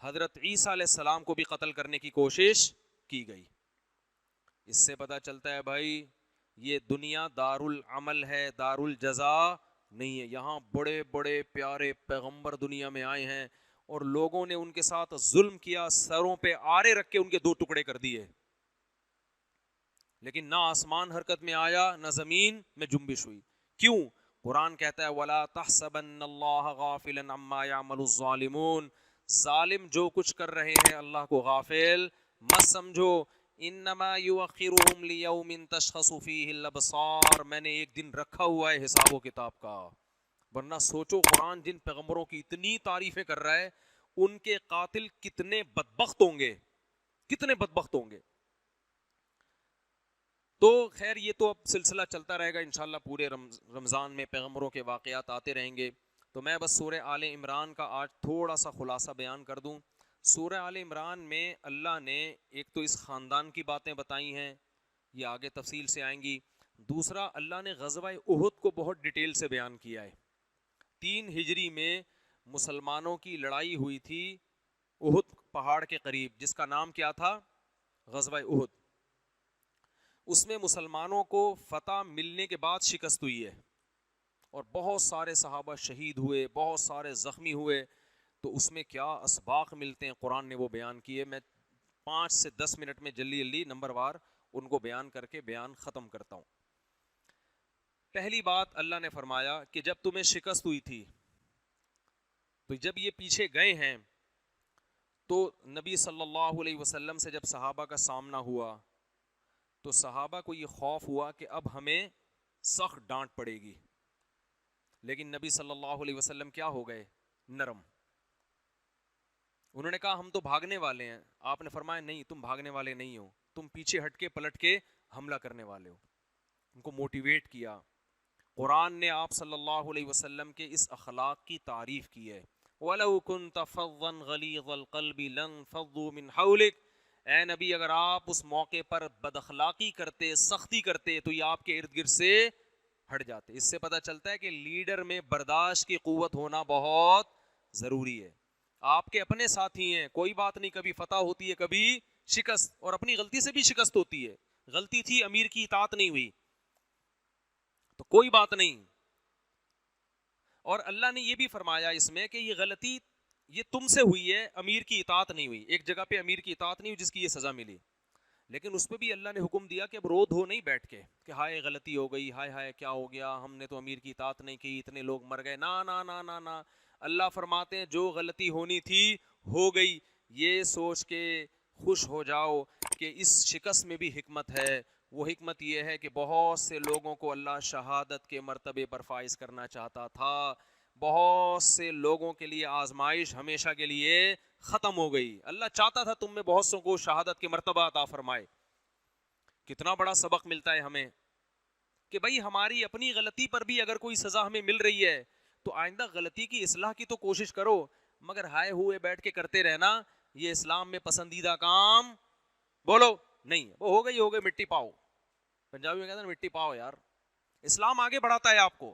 حضرت عیسیٰ علیہ السلام کو بھی قتل کرنے کی کوشش کی گئی. اس سے پتہ چلتا ہے بھائی یہ دنیا دار العمل ہے، دار الجزا نہیں ہے. یہاں بڑے بڑے پیارے پیغمبر دنیا میں آئے ہیں اور لوگوں نے ان کے ساتھ ظلم کیا، سروں پہ آرے رکھ کے ان کے 2 ٹکڑے کر دیے، لیکن نہ آسمان حرکت میں آیا نہ زمین میں جنبش ہوئی. کیوں؟ قرآن کہتا ہے وَلَا تَحْسَبَنَّ اللَّهَ غَافِلًا عَمَّا يَعْمَلُ الظَّالِمُونَ. ظالم جو کچھ کر رہے ہیں اللہ کو غافل مت سمجھو. انما یؤخرهم لیوم تشخص فیہ الابصار. میں نے ایک دن رکھا ہوا ہے حساب و کتاب کا. ورنہ سوچو قرآن جن پیغمبروں کی اتنی تعریفیں کر رہا ہے ان کے قاتل کتنے بدبخت ہوں گے، کتنے بدبخت ہوں گے. تو خیر یہ تو اب سلسلہ چلتا رہے گا انشاءاللہ، پورے رمضان میں پیغمبروں کے واقعات آتے رہیں گے. تو میں بس سورہ آل عمران کا آج تھوڑا سا خلاصہ بیان کر دوں. سورہ آل عمران میں اللہ نے ایک تو اس خاندان کی باتیں بتائی ہیں، یہ آگے تفصیل سے آئیں گی. دوسرا اللہ نے غزوہ احد کو بہت ڈیٹیل سے بیان کیا ہے. 3 ہجری میں مسلمانوں کی لڑائی ہوئی تھی احد پہاڑ کے قریب، جس کا نام کیا تھا؟ غزوہ احد. اس میں مسلمانوں کو فتح ملنے کے بعد شکست ہوئی ہے اور بہت سارے صحابہ شہید ہوئے، بہت سارے زخمی ہوئے. تو اس میں کیا اسباق ملتے ہیں قرآن نے وہ بیان کیے. میں 5 سے 10 منٹ میں جلدی نمبر وار ان کو بیان کر کے بیان ختم کرتا ہوں. پہلی بات اللہ نے فرمایا کہ جب تمہیں شکست ہوئی تھی تو جب یہ پیچھے گئے ہیں تو نبی صلی اللہ علیہ وسلم سے جب صحابہ کا سامنا ہوا تو صحابہ کو یہ خوف ہوا کہ اب ہمیں سخت ڈانٹ پڑے گی، لیکن نبی صلی اللہ علیہ وسلم کیا ہو گئے؟ نرم. انہوں نے کہا ہم تو بھاگنے والے ہیں. آپ نے فرمایا نہیں، تم بھاگنے والے نہیں ہو، تم پیچھے ہٹ کے پلٹ کے حملہ کرنے والے ہو. ان کو موٹیویٹ کیا. قرآن نے آپ صلی اللہ علیہ وسلم کے اس اخلاق کی تعریف کی ہے. وَلَوْ كُنْتَ فَظًّا غَلِيظَ الْقَلْبِ لَانفَضُّوا مِنْ حَوْلِكَ. اے نبی اگر آپ اس موقع پر بد اخلاقی کرتے، سختی کرتے تو یہ آپ کے ارد گرد سے ہٹ جاتے. اس سے پتہ چلتا ہے کہ لیڈر میں برداشت کی قوت ہونا بہت ضروری ہے. آپ کے اپنے ساتھی ہیں، کوئی بات نہیں، کبھی فتح ہوتی ہے کبھی شکست، اور اپنی غلطی سے بھی شکست ہوتی ہے. غلطی تھی، امیر کی اطاعت نہیں ہوئی تو کوئی بات نہیں. اور اللہ نے یہ بھی فرمایا اس میں کہ یہ غلطی یہ تم سے ہوئی ہے، امیر کی اطاعت نہیں ہوئی. ایک جگہ پہ امیر کی اطاعت نہیں ہوئی جس کی یہ سزا ملی، لیکن اس پہ بھی اللہ نے حکم دیا کہ اب رو دھو نہیں بیٹھ کے کہ ہائے غلطی ہو گئی، ہائے ہائے کیا ہو گیا، ہم نے تو امیر کی اطاعت نہیں کی، اتنے لوگ مر گئے. نا نا نا نا نا. اللہ فرماتے ہیں جو غلطی ہونی تھی ہو گئی، یہ سوچ کے خوش ہو جاؤ کہ اس شکست میں بھی حکمت ہے. وہ حکمت یہ ہے کہ بہت سے لوگوں کو اللہ شہادت کے مرتبے پر فائز کرنا چاہتا تھا. بہت سے لوگوں کے لیے آزمائش ہمیشہ کے لیے ختم ہو گئی. اللہ چاہتا تھا تم میں بہت سو کو شہادت کے مرتبہ عطا فرمائے. کتنا بڑا سبق ملتا ہے ہمیں کہ بھائی ہماری اپنی غلطی پر بھی اگر کوئی سزا ہمیں مل رہی ہے تو آئندہ غلطی کی اصلاح کی تو کوشش کرو، مگر ہائے ہوئے بیٹھ کے کرتے رہنا یہ اسلام میں پسندیدہ کام بولو نہیں. وہ ہو گئی مٹی پاؤ، پنجابی میں کہتے ہیں مٹی پاؤ. یار اسلام آگے بڑھاتا ہے آپ کو.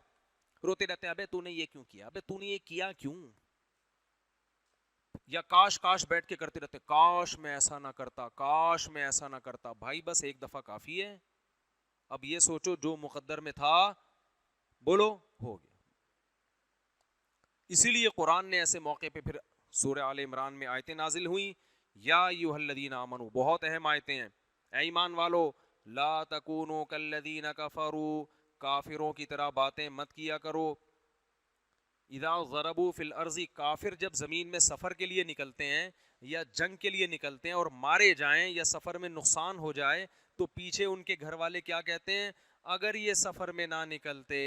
روتے رہتے ہیں ابے تو نے یہ کیوں کیا، ابے تو نے یہ کیا کیوں، یا کاش کاش بیٹھ کے کرتے رہتے کاش میں ایسا نہ کرتا، کاش میں ایسا نہ کرتا. بھائی بس ایک دفعہ کافی ہے. اب یہ سوچو جو مقدر میں تھا بولو ہو گیا. اسی لیے قرآن نے ایسے موقع پہ پھر سورہ آل عمران میں آیتیں نازل ہوئیں. یا ایھا الذین آمنوا، بہت اہم آیتیں ہیں. اے ایمان والو لا تکونوا کالذین کفروا، کافروں کی طرح باتیں مت کیا کرو. اذا ضربوا فی الارض، کافر جب زمین میں سفر کے لیے نکلتے ہیں یا جنگ کے لیے نکلتے ہیں اور مارے جائیں یا سفر میں نقصان ہو جائے تو پیچھے ان کے گھر والے کیا کہتے ہیں؟ اگر یہ سفر میں نہ نکلتے،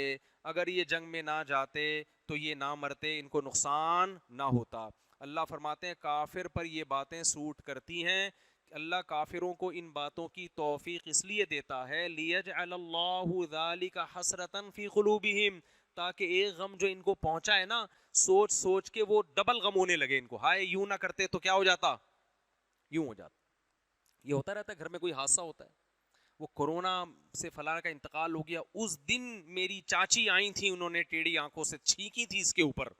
اگر یہ جنگ میں نہ جاتے تو یہ نہ مرتے، ان کو نقصان نہ ہوتا. اللہ فرماتے ہیں کافر پر یہ باتیں سوٹ کرتی ہیں. اللہ کافروں کو ان باتوں کی توفیق اس لیے دیتا ہے لیجعل اللہ ذلک حسرۃ فی قلوبہم، تاکہ ایک غم جو ان کو پہنچا ہے نا سوچ سوچ کے وہ ڈبل غم ہونے لگے ان کو. ہائے یوں نہ کرتے تو کیا ہو جاتا، یوں ہو جاتا. یہ ہوتا رہتا ہے، گھر میں کوئی حادثہ ہوتا ہے، وہ کورونا سے فلاں کا انتقال ہو گیا، اس دن میری چاچی آئی تھی، انہوں نے ٹیڑھی آنکھوں سے چھینکی تھی اس کے اوپر،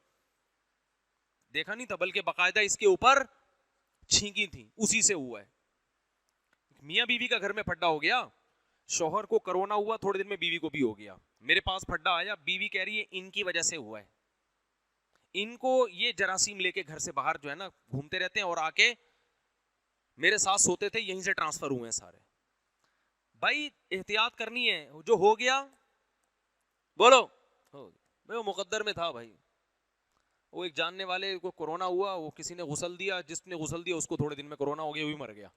دیکھا نہیں تھا بلکہ باقاعدہ اس کے اوپر چھینکی تھی، اسی سے ہوا ہے. میاں بیوی کا گھر میں پھڈا ہو گیا، شوہر کو کرونا ہوا، تھوڑے دن میں بیوی کو بھی ہو گیا. میرے پاس پھڈا آیا، بیوی کہہ رہی ہے ان کی وجہ سے ہوا ہے، ان کو یہ جراثیم لے کے گھر سے باہر جو ہے نا گھومتے رہتے ہیں اور آ کے میرے ساتھ سوتے تھے، یہیں سے ٹرانسفر ہوئے ہیں سارے. بھائی احتیاط کرنی ہے، جو ہو گیا بولو ہو گیا بھائی، وہ مقدر میں تھا. بھائی وہ ایک جاننے والے کو کورونا ہوا، وہ کسی نے غسل دیا، جس نے غسل دیا اس کو تھوڑے دن میں کورونا ہو گیا، وہ بھی مر گیا.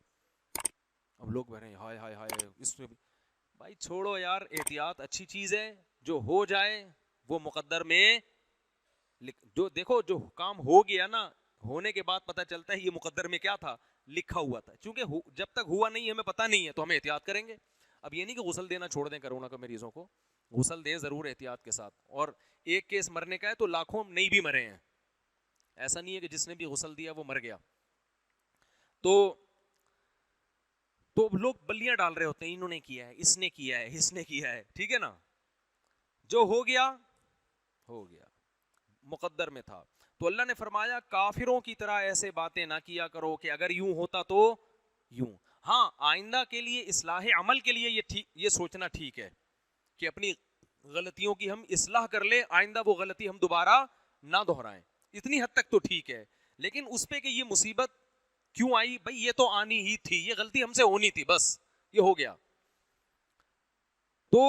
اب لوگ بہرے ہائے ہائے ہائے اس میں بھی. بھائی چھوڑو یار، احتیاط اچھی چیز ہے، جو ہو جائے وہ مقدر میں. جو دیکھو جو کام ہو گیا نا، ہونے کے بعد پتہ چلتا ہے یہ مقدر میں کیا تھا، لکھا ہوا تھا. چونکہ جب تک ہوا نہیں ہمیں پتہ نہیں ہے تو ہمیں احتیاط کریں گے. اب یہ نہیں کہ غسل دینا چھوڑ دیں کرونا کے مریضوں کو، غسل دیں ضرور احتیاط کے ساتھ. اور ایک کیس مرنے کا ہے تو لاکھوں نہیں بھی مرے ہیں، ایسا نہیں ہے کہ جس نے بھی غسل دیا وہ مر گیا. تو لوگ بلیاں ڈال رہے ہوتے ہیں، انہوں نے کیا ہے، اس نے کیا ہے، اس نے کیا ہے. ٹھیک ہے نا، جو ہو گیا ہو گیا، مقدر میں تھا. تو اللہ نے فرمایا کافروں کی طرح ایسے باتیں نہ کیا کرو کہ اگر یوں ہوتا تو یوں. ہاں آئندہ کے لیے اصلاح عمل کے لیے یہ سوچنا ٹھیک ہے کہ اپنی غلطیوں کی ہم اصلاح کر لیں، آئندہ وہ غلطی ہم دوبارہ نہ دہرائیں، اتنی حد تک تو ٹھیک ہے. لیکن اس پہ کہ یہ مصیبت کیوں آئی، بھائی یہ تو آنی ہی تھی، یہ غلطی ہم سے ہونی تھی، بس یہ ہو گیا. تو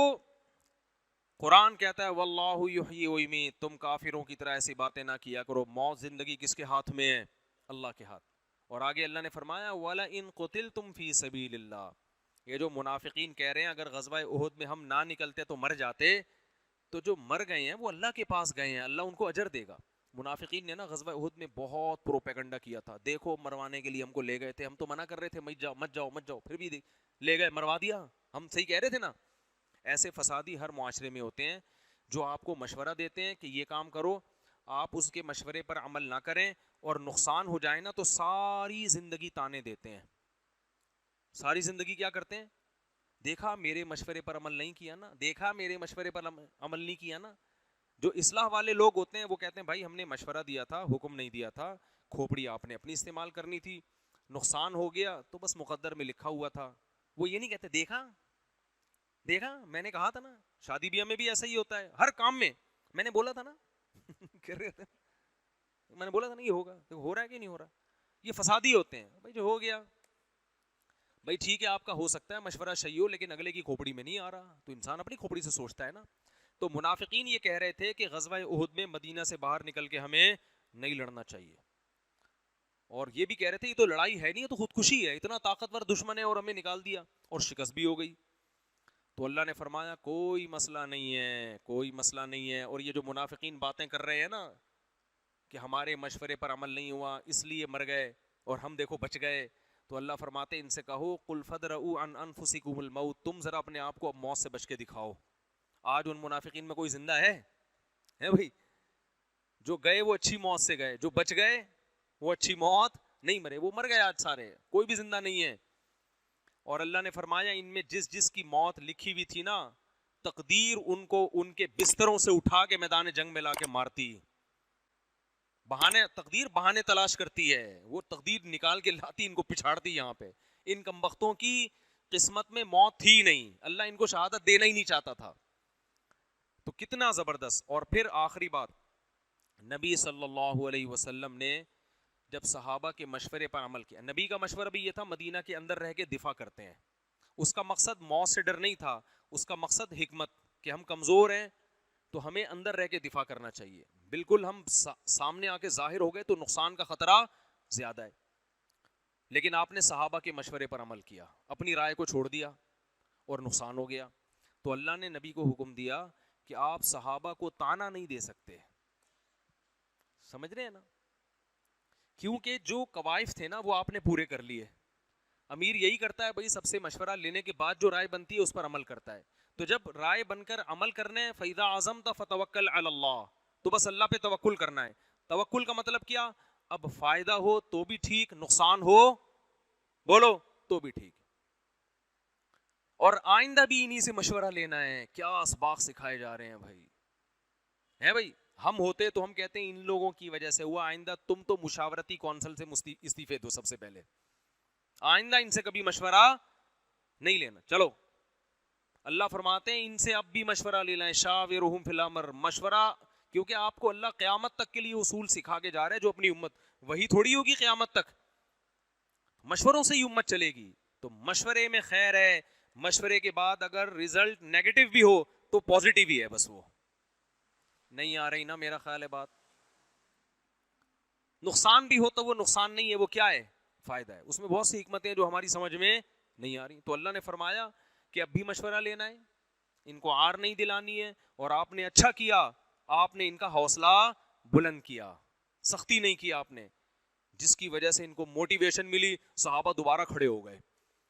قرآن کہتا ہے واللہ یحیی و یمیت، تم کافروں کی طرح ایسی باتیں نہ کیا کرو، موت زندگی کس کے ہاتھ میں ہے؟ اللہ کے ہاتھ۔ اور آگے اللہ نے فرمایا وَلَئِن قُتِلْتُمْ فِي سَبِيلِ اللَّهِ، یہ جو منافقین کہہ رہے ہیں اگر غزوہ احد میں ہم نہ نکلتے تو مر جاتے، تو جو مر گئے ہیں وہ اللہ کے پاس گئے ہیں، اللہ ان کو اجر دے گا۔ منافقین نے نا غزوہ احد میں بہت پروپیگنڈا کیا تھا، دیکھو مروانے کے لیے ہم کو لے گئے تھے، ہم تو منع کر رہے تھے مت جاؤ مت جاؤ مت جاؤ، پھر بھی لے گئے، مروا دیا، ہم صحیح کہہ رہے تھے نا۔ ایسے فسادی ہر معاشرے میں ہوتے ہیں جو آپ کو مشورہ دیتے ہیں کہ یہ کام کرو، آپ اس کے مشورے پر عمل نہ کریں اور نقصان ہو جائے نا تو ساری زندگی تانے دیتے ہیں، ساری زندگی کیا کرتے ہیں؟ دیکھا میرے مشورے پر عمل نہیں کیا نا، دیکھا میرے مشورے پر عمل نہیں کیا نا۔ جو اصلاح والے لوگ ہوتے ہیں وہ کہتے ہیں بھائی ہم نے مشورہ دیا تھا، حکم نہیں دیا تھا، کھوپڑی آپ نے اپنی استعمال کرنی تھی، نقصان ہو گیا تو بس مقدر میں لکھا ہوا تھا۔ وہ یہ نہیں کہتے دیکھا دیکھا میں نے کہا تھا نا۔ شادی بیاہ میں بھی ایسا ہی ہوتا ہے، ہر کام میں میں نے بولا تھا نا کر رہے ہوتے ہیں، میں نے بولا تھا نا یہ ہوگا، ہو رہا ہے کہ نہیں ہو رہا۔ یہ فسادی ہوتے ہیں، بھائی جو ہو گیا بھائی ٹھیک ہے آپ کا ہو سکتا ہے مشورہ صحیح ہو لیکن اگلے کی کھوپڑی میں نہیں آ رہا، تو انسان اپنی کھوپڑی سے سوچتا ہے نا۔ تو منافقین یہ کہہ رہے تھے کہ غزوہ احد میں مدینہ سے باہر نکل کے ہمیں نہیں لڑنا چاہیے، اور یہ بھی کہہ رہے تھے یہ تو لڑائی ہے نہیں، یہ تو خودکشی ہے، اتنا طاقتور دشمن ہے اور ہمیں نکال دیا اور شکست بھی ہو گئی۔ تو اللہ نے فرمایا کوئی مسئلہ نہیں ہے، کوئی مسئلہ نہیں ہے۔ اور یہ جو منافقین باتیں کر رہے ہیں نا کہ ہمارے مشورے پر عمل نہیں ہوا اس لیے مر گئے اور ہم دیکھو بچ گئے، تو اللہ فرماتے ان سے کہو قل فدرؤوا عن انفسکم الموت، تم ذرا اپنے آپ کو اب موت سے بچ کے دکھاؤ۔ آج ان منافقین میں کوئی زندہ ہے بھائی؟ جو گئے وہ اچھی موت سے گئے، جو بچ گئے وہ اچھی موت نہیں مرے، وہ مر گئے آج سارے، کوئی بھی زندہ نہیں ہے۔ اور اللہ نے فرمایا ان میں جس جس کی موت لکھی ہوئی تھی نا، تقدیر ان کو ان کے بستروں سے اٹھا کے میدان جنگ میں لا کے مارتی۔ تقدیر بہانے تلاش کرتی ہے، وہ تقدیر نکال کے لاتی، ان کو پچھاڑتی یہاں پہ۔ ان کمبختوں کی قسمت میں موت تھی نہیں، اللہ ان کو شہادت دینا ہی نہیں چاہتا تھا۔ تو کتنا زبردست۔ اور پھر آخری بات، نبی صلی اللہ علیہ وسلم نے جب صحابہ کے مشورے پر عمل کیا، نبی کا مشورہ بھی یہ تھا مدینہ کے اندر رہ کے دفاع کرتے ہیں، اس کا مقصد موت سے ڈر نہیں تھا، اس کا مقصد حکمت کہ ہم کمزور ہیں تو ہمیں اندر رہ کے دفاع کرنا چاہیے، بالکل ہم سامنے آ کے ظاہر ہو گئے تو نقصان کا خطرہ زیادہ ہے۔ لیکن آپ نے صحابہ کے مشورے پر عمل کیا، اپنی رائے کو چھوڑ دیا اور نقصان ہو گیا، تو اللہ نے نبی کو حکم دیا کہ آپ صحابہ کو طعنہ نہیں دے سکتے، سمجھ رہے ہیں نا؟ کیونکہ جو قوائف تھے نا وہ آپ نے پورے کر لیے۔ امیر یہی کرتا ہے بھائی، سب سے مشورہ لینے کے بعد جو رائے بنتی ہے اس پر عمل کرتا ہے۔ تو جب رائے بن کر عمل کرنے فَإِذَا عَزَمْتَ فَتَوَكَّلْ عَلَى اللَّهِ، تو بس اللہ پہ توکل کرنا ہے۔ توکل کا مطلب کیا؟ اب فائدہ ہو تو بھی ٹھیک، نقصان ہو بولو تو بھی ٹھیک، اور آئندہ بھی انہی سے مشورہ لینا ہے۔ کیا اسباق سکھائے جا رہے ہیں بھائی، ہے بھائی؟ ہم ہوتے تو ہم کہتے ہیں ان لوگوں کی وجہ سے ہوا، آئندہ تم تو مشاورتی کونسل سے استعفے دو، سب سے پہلے آئندہ ان سے کبھی مشورہ نہیں لینا۔ چلو اللہ فرماتے ہیں ان سے اب بھی مشورہ لے لیں، شاورہم فی الامر، مشورہ، کیونکہ آپ کو اللہ قیامت تک کے لیے اصول سکھا کے جا رہے ہیں جو اپنی امت، وہی تھوڑی ہوگی قیامت تک، مشوروں سے ہی امت چلے گی۔ تو مشورے میں خیر ہے، مشورے کے بعد اگر رزلٹ نیگیٹو بھی ہو تو پازیٹیو ہی ہے، بس وہ نہیں آ رہی نا میرا خیال ہے بات۔ نقصان بھی ہو تو وہ نقصان نہیں ہے، وہ کیا ہے؟ فائدہ ہے۔ اس میں بہت سی حکمتیں جو ہماری سمجھ میں نہیں آ رہی، تو اللہ نے فرمایا کہ اب بھی مشورہ لینا ہے، ان کو آر نہیں دلانی ہے، اور آپ نے اچھا کیا، آپ نے ان کا حوصلہ بلند کیا، سختی نہیں کی آپ نے، جس کی وجہ سے ان کو موٹیویشن ملی، صحابہ دوبارہ کھڑے ہو گئے۔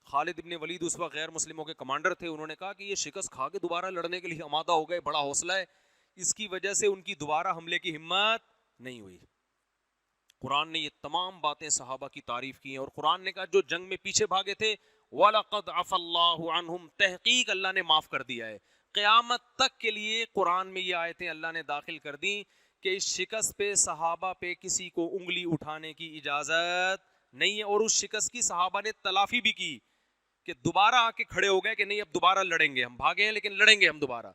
خالد ابن ولید اس وقت غیر مسلموں کے کمانڈر تھے، انہوں نے کہا کہ یہ شکست کھا کے دوبارہ لڑنے کے لیے آمادہ ہو گئے، بڑا حوصلہ ہے، اس کی وجہ سے ان کی دوبارہ حملے کی ہمت نہیں ہوئی۔ قرآن نے یہ تمام باتیں صحابہ کی تعریف کی ہیں، اور قرآن نے کہا جو جنگ میں پیچھے بھاگے تھے وَلَقَدْ عَفَى اللَّهُ عَنْهُمْ، تحقیق اللہ نے معاف کر دیا ہے۔ قیامت تک کے لیے قرآن میں یہ آیتیں اللہ نے داخل کر دی کہ اس شکست پہ صحابہ پہ کسی کو انگلی اٹھانے کی اجازت نہیں ہے، اور اس شکست کی صحابہ نے تلافی بھی کی کہ دوبارہ آ کے کھڑے ہو گئے کہ نہیں اب دوبارہ لڑیں گے، ہم بھاگے ہیں لیکن لڑیں گے ہم دوبارہ۔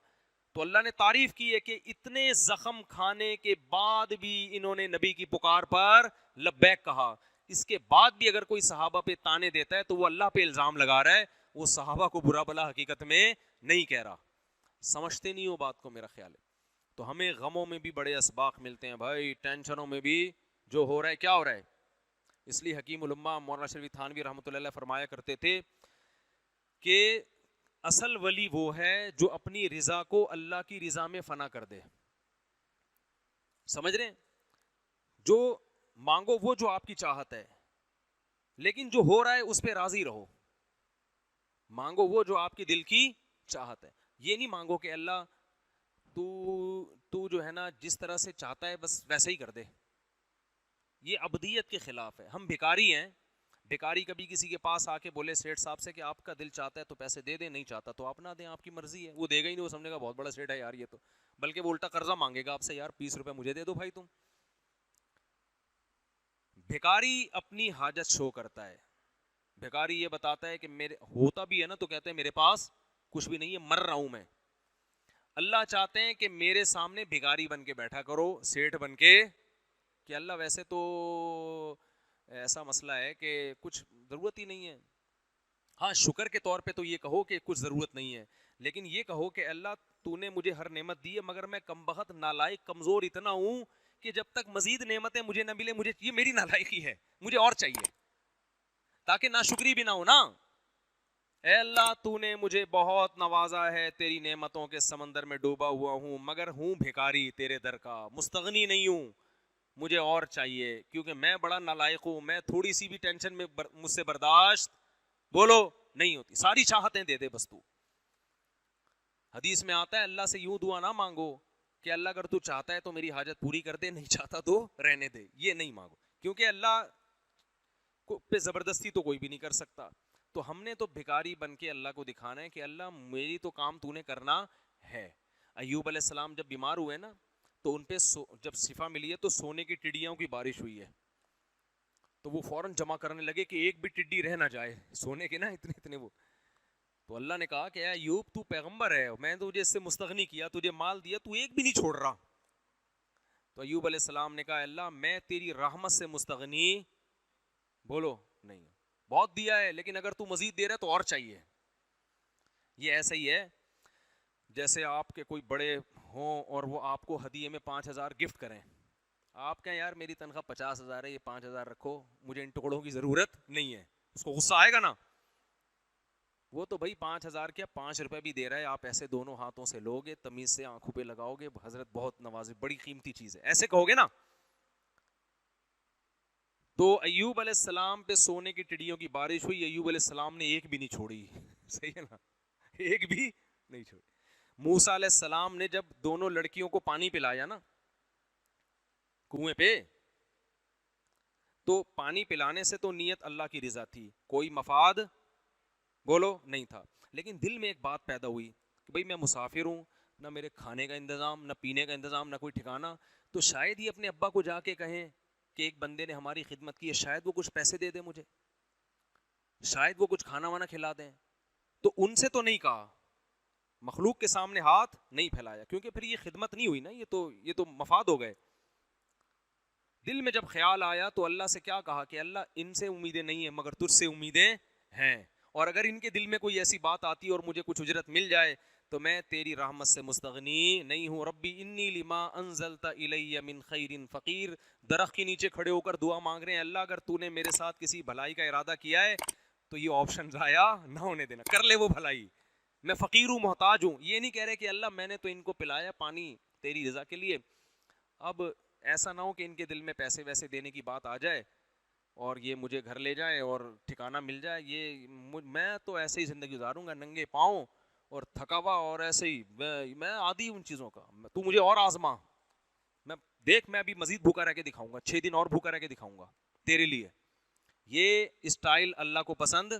تو اللہ نے تعریف کی ہے کہ اتنے زخم کھانے کے بعد بھی انہوں نے نبی کی پکار پر لبیک کہا۔ اس کے بعد بھی اگر کوئی صحابہ پہ تانے دیتا ہے تو وہ اللہ پہ الزام لگا رہا ہے، وہ صحابہ کو برا بلا حقیقت میں نہیں کہہ رہا۔ سمجھتے نہیں ہو بات کو میرا خیال ہے. تو ہمیں غموں میں بھی بڑے اسباق ملتے ہیں بھائی, ٹینشنوں میں بھی جو ہو رہا ہے کیا ہو رہا ہے. اس لیے حکیم الامہ مولانا شریف تھانوی رحمۃ اللہ علیہ فرمایا کرتے تھے کہ اصل ولی وہ ہے جو اپنی رضا کو اللہ کی رضا میں فنا کر دے. سمجھ رہے ہیں؟ جو مانگو وہ جو آپ کی چاہت ہے, لیکن جو ہو رہا ہے اس پہ راضی رہو. مانگو وہ جو آپ کی دل کی چاہت ہے. یہ نہیں مانگو کہ اللہ تو جو ہے نا جس طرح سے چاہتا ہے بس ویسے ہی کر دے. یہ عبدیت کے خلاف ہے. ہم بھکاری ہیں. بھکاری کبھی کسی کے پاس آ کے بولے سیٹ صاحب سے کہ آپ کا دل چاہتا ہے تو پیسے دے دیں, نہیں چاہتا تو آپ نہ دیں, آپ کی مرضی ہے. وہ دے گا ہی نہیں, وہ سمجھے گا بہت بڑا سیٹ ہے یار یہ تو, بلکہ وہ الٹا قرضہ مانگے گا آپ سے, یار 20 روپے مجھے دے دو بھائی تم. بھکاری اپنی حاجت شو کرتا ہے. بھکاری یہ بتاتا ہے کہ میرے ہوتا بھی ہے نا تو کہتے ہیں میرے پاس کچھ بھی نہیں ہے, مر رہا ہوں میں. اللہ چاہتے ہیں کہ میرے سامنے بھکاری بن کے بیٹھا کرو, سیٹھ بن کے, کہ اللہ ویسے تو ایسا مسئلہ ہے کہ کچھ ضرورت ہی نہیں ہے. ہاں شکر کے طور پہ تو یہ کہو کہ کچھ ضرورت نہیں ہے, لیکن یہ کہو کہ اللہ تو نے مجھے ہر نعمت دی ہے مگر میں کم بخت نالائق کمزور اتنا ہوں کہ جب تک مزید نعمتیں مجھے نہ ملے, مجھے یہ میری نالائقی ہے, مجھے اور چاہیے, تاکہ ناشکری بھی نہ ہو نا. اے اللہ تو نے مجھے بہت نوازا ہے, تیری نعمتوں کے سمندر میں ڈوبا ہوا ہوں, مگر ہوں بھکاری تیرے در کا, مستغنی نہیں ہوں, مجھے اور چاہیے, کیونکہ میں بڑا نالائق ہوں. میں تھوڑی سی بھی ٹینشن میں مجھ سے برداشت بولو نہیں ہوتی, ساری چاہتیں دے دے بس تو. حدیث میں آتا ہے اللہ سے یوں دعا نہ مانگو کہ اللہ اگر تو چاہتا ہے تو میری حاجت پوری کر دے, نہیں چاہتا تو رہنے دے. یہ نہیں مانگو, کیونکہ اللہ کو پہ زبردستی تو کوئی بھی نہیں کر سکتا. تو ہم نے تو بھکاری بن کے اللہ کو دکھانا ہے کہ اللہ میری تو کام تو نے کرنا ہے. ایوب علیہ السلام جب بیمار ہوئے نا تو ان پہ جب شفا ملی ہے تو سونے کی ٹڈیوں کی بارش ہوئی ہے, تو وہ فوراً جمع کرنے لگے کہ ایک بھی ٹڈی رہ نہ جائے, سونے کے نا اتنے وہ. تو اللہ نے کہا کہ اے ایوب تو پیغمبر ہے, میں نے تجھے اس سے مستغنی کیا, تجھے مال دیا, تو ایک بھی نہیں چھوڑ رہا. تو ایوب علیہ السلام نے کہا اللہ میں تیری رحمت سے مستغنی بولو نہیں, بہت دیا ہے لیکن اگر تو مزید دے رہا ہے تو اور چاہیے. یہ ایسا ہی ہے جیسے آپ کے کوئی بڑے ہوں اور وہ آپ کو ہدیے میں 5,000 گفٹ کریں, آپ کہیں یار میری تنخواہ 50,000 ہے, یہ 5,000 رکھو, مجھے ان ٹکڑوں کی ضرورت نہیں ہے. اس کو غصہ آئے گا نا. وہ تو بھائی 5,000 کیا 5 روپے بھی دے رہا ہے, آپ ایسے دونوں ہاتھوں سے لوگے, تمیز سے آنکھوں پہ لگاؤ گے, حضرت بہت نوازے, بڑی قیمتی چیز ہے, ایسے کہو گے نا. تو ایوب علیہ السلام پہ سونے کی ٹڈیوں کی بارش ہوئی, ایوب علیہ السلام نے ایک بھی نہیں چھوڑی. صحیح ہے نا, ایک بھی نہیں چھوڑی. موسیٰ علیہ السلام نے جب دونوں لڑکیوں کو پانی پلایا نا کنویں پہ, تو پانی پلانے سے تو نیت اللہ کی رضا تھی, کوئی مفاد بولو نہیں تھا, لیکن دل میں ایک بات پیدا ہوئی کہ بھئی میں مسافر ہوں, نہ میرے کھانے کا انتظام, نہ پینے کا انتظام, نہ کوئی ٹھکانہ, تو شاید ہی اپنے ابا کو جا کے کہیں کہ ایک بندے نے ہماری خدمت کی ہے, شاید وہ کچھ پیسے دے دے مجھے, شاید وہ کچھ کھانا وانا کھلا دیں. تو ان سے تو نہیں کہا, مخلوق کے سامنے ہاتھ نہیں پھیلایا, کیونکہ پھر یہ خدمت نہیں ہوئی نا, یہ تو مفاد ہو گئے. دل میں جب خیال آیا تو اللہ سے کیا کہا کہ اللہ ان سے امیدیں نہیں ہیں مگر تجھ سے امیدیں ہیں, اور اگر ان کے دل میں کوئی ایسی بات آتی اور مجھے کچھ اجرت مل جائے تو میں تیری رحمت سے مستغنی نہیں ہوں. ربی انی لما انزلت الی من خیر فقیر. درخت کے نیچے کھڑے ہو کر دعا مانگ رہے ہیں, اللہ اگر تو نے میرے ساتھ کسی بھلائی کا ارادہ کیا ہے تو یہ آپشن ضائع نہ ہونے دینا, کر لے وہ بھلائی, میں فقیر ہوں, محتاج ہوں. یہ نہیں کہہ رہے کہ اللہ میں نے تو ان کو پلایا پانی تیری رضا کے لیے, اب ایسا نہ ہو کہ ان کے دل میں پیسے ویسے دینے کی بات آ جائے اور یہ مجھے گھر لے جائیں اور ٹھکانہ مل جائے. یہ میں تو ایسے ہی زندگی گزاروں گا ننگے پاؤں اور تھکا ہوا, اور ایسے ہی میں عادی ہوں ان چیزوں کا, تو مجھے اور آزما, میں دیکھ میں ابھی مزید بھوکا رہ کے دکھاؤں گا, 6 دن اور بھوکا رہ کے دکھاؤں گا تیرے لیے. یہ اسٹائل اللہ کو پسند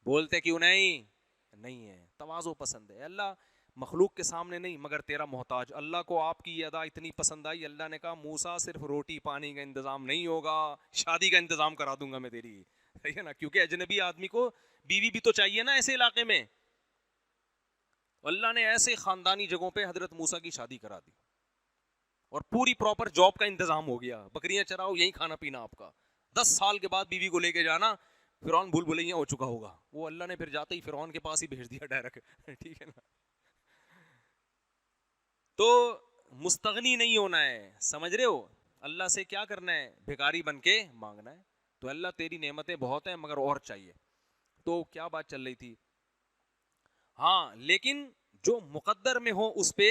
بولتے کیوں نہیں ہے, تواضع پسند ہے. اللہ مخلوق کے سامنے نہیں مگر تیرا محتاج. اللہ کو آپ کی یہ ادا اتنی پسند آئی, اللہ نے کہا موسیٰ صرف روٹی پانی کا انتظام نہیں ہوگا, شادی کا انتظام کرا دوں گا میں تیری, ہے نا, کیونکہ اجنبی آدمی کو بیوی بھی تو چاہیے نا ایسے علاقے میں. اللہ نے ایسے خاندانی جگہوں پہ حضرت موسیٰ کی شادی کرا دی اور پوری پراپر جاب کا انتظام ہو گیا, بکریاں چراؤ یہی کھانا پینا آپ کا. 10 سال کے بعد بیوی کو لے کے جانا, فرعون بھول بھلیا ہو چکا ہوگا, وہ اللہ نے پھر جاتے ہی فرعون کے پاس ہی بھیج دیا ڈائریکٹ, ٹھیک ہے نا. تو مستغنی نہیں ہونا ہے, سمجھ رہے ہو, اللہ سے کیا کرنا ہے, بھکاری بن کے مانگنا ہے. تو اللہ تیری نعمتیں بہت ہیں مگر اور چاہیے. تو کیا بات چل رہی تھی, ہاں لیکن جو مقدر میں ہو اس پہ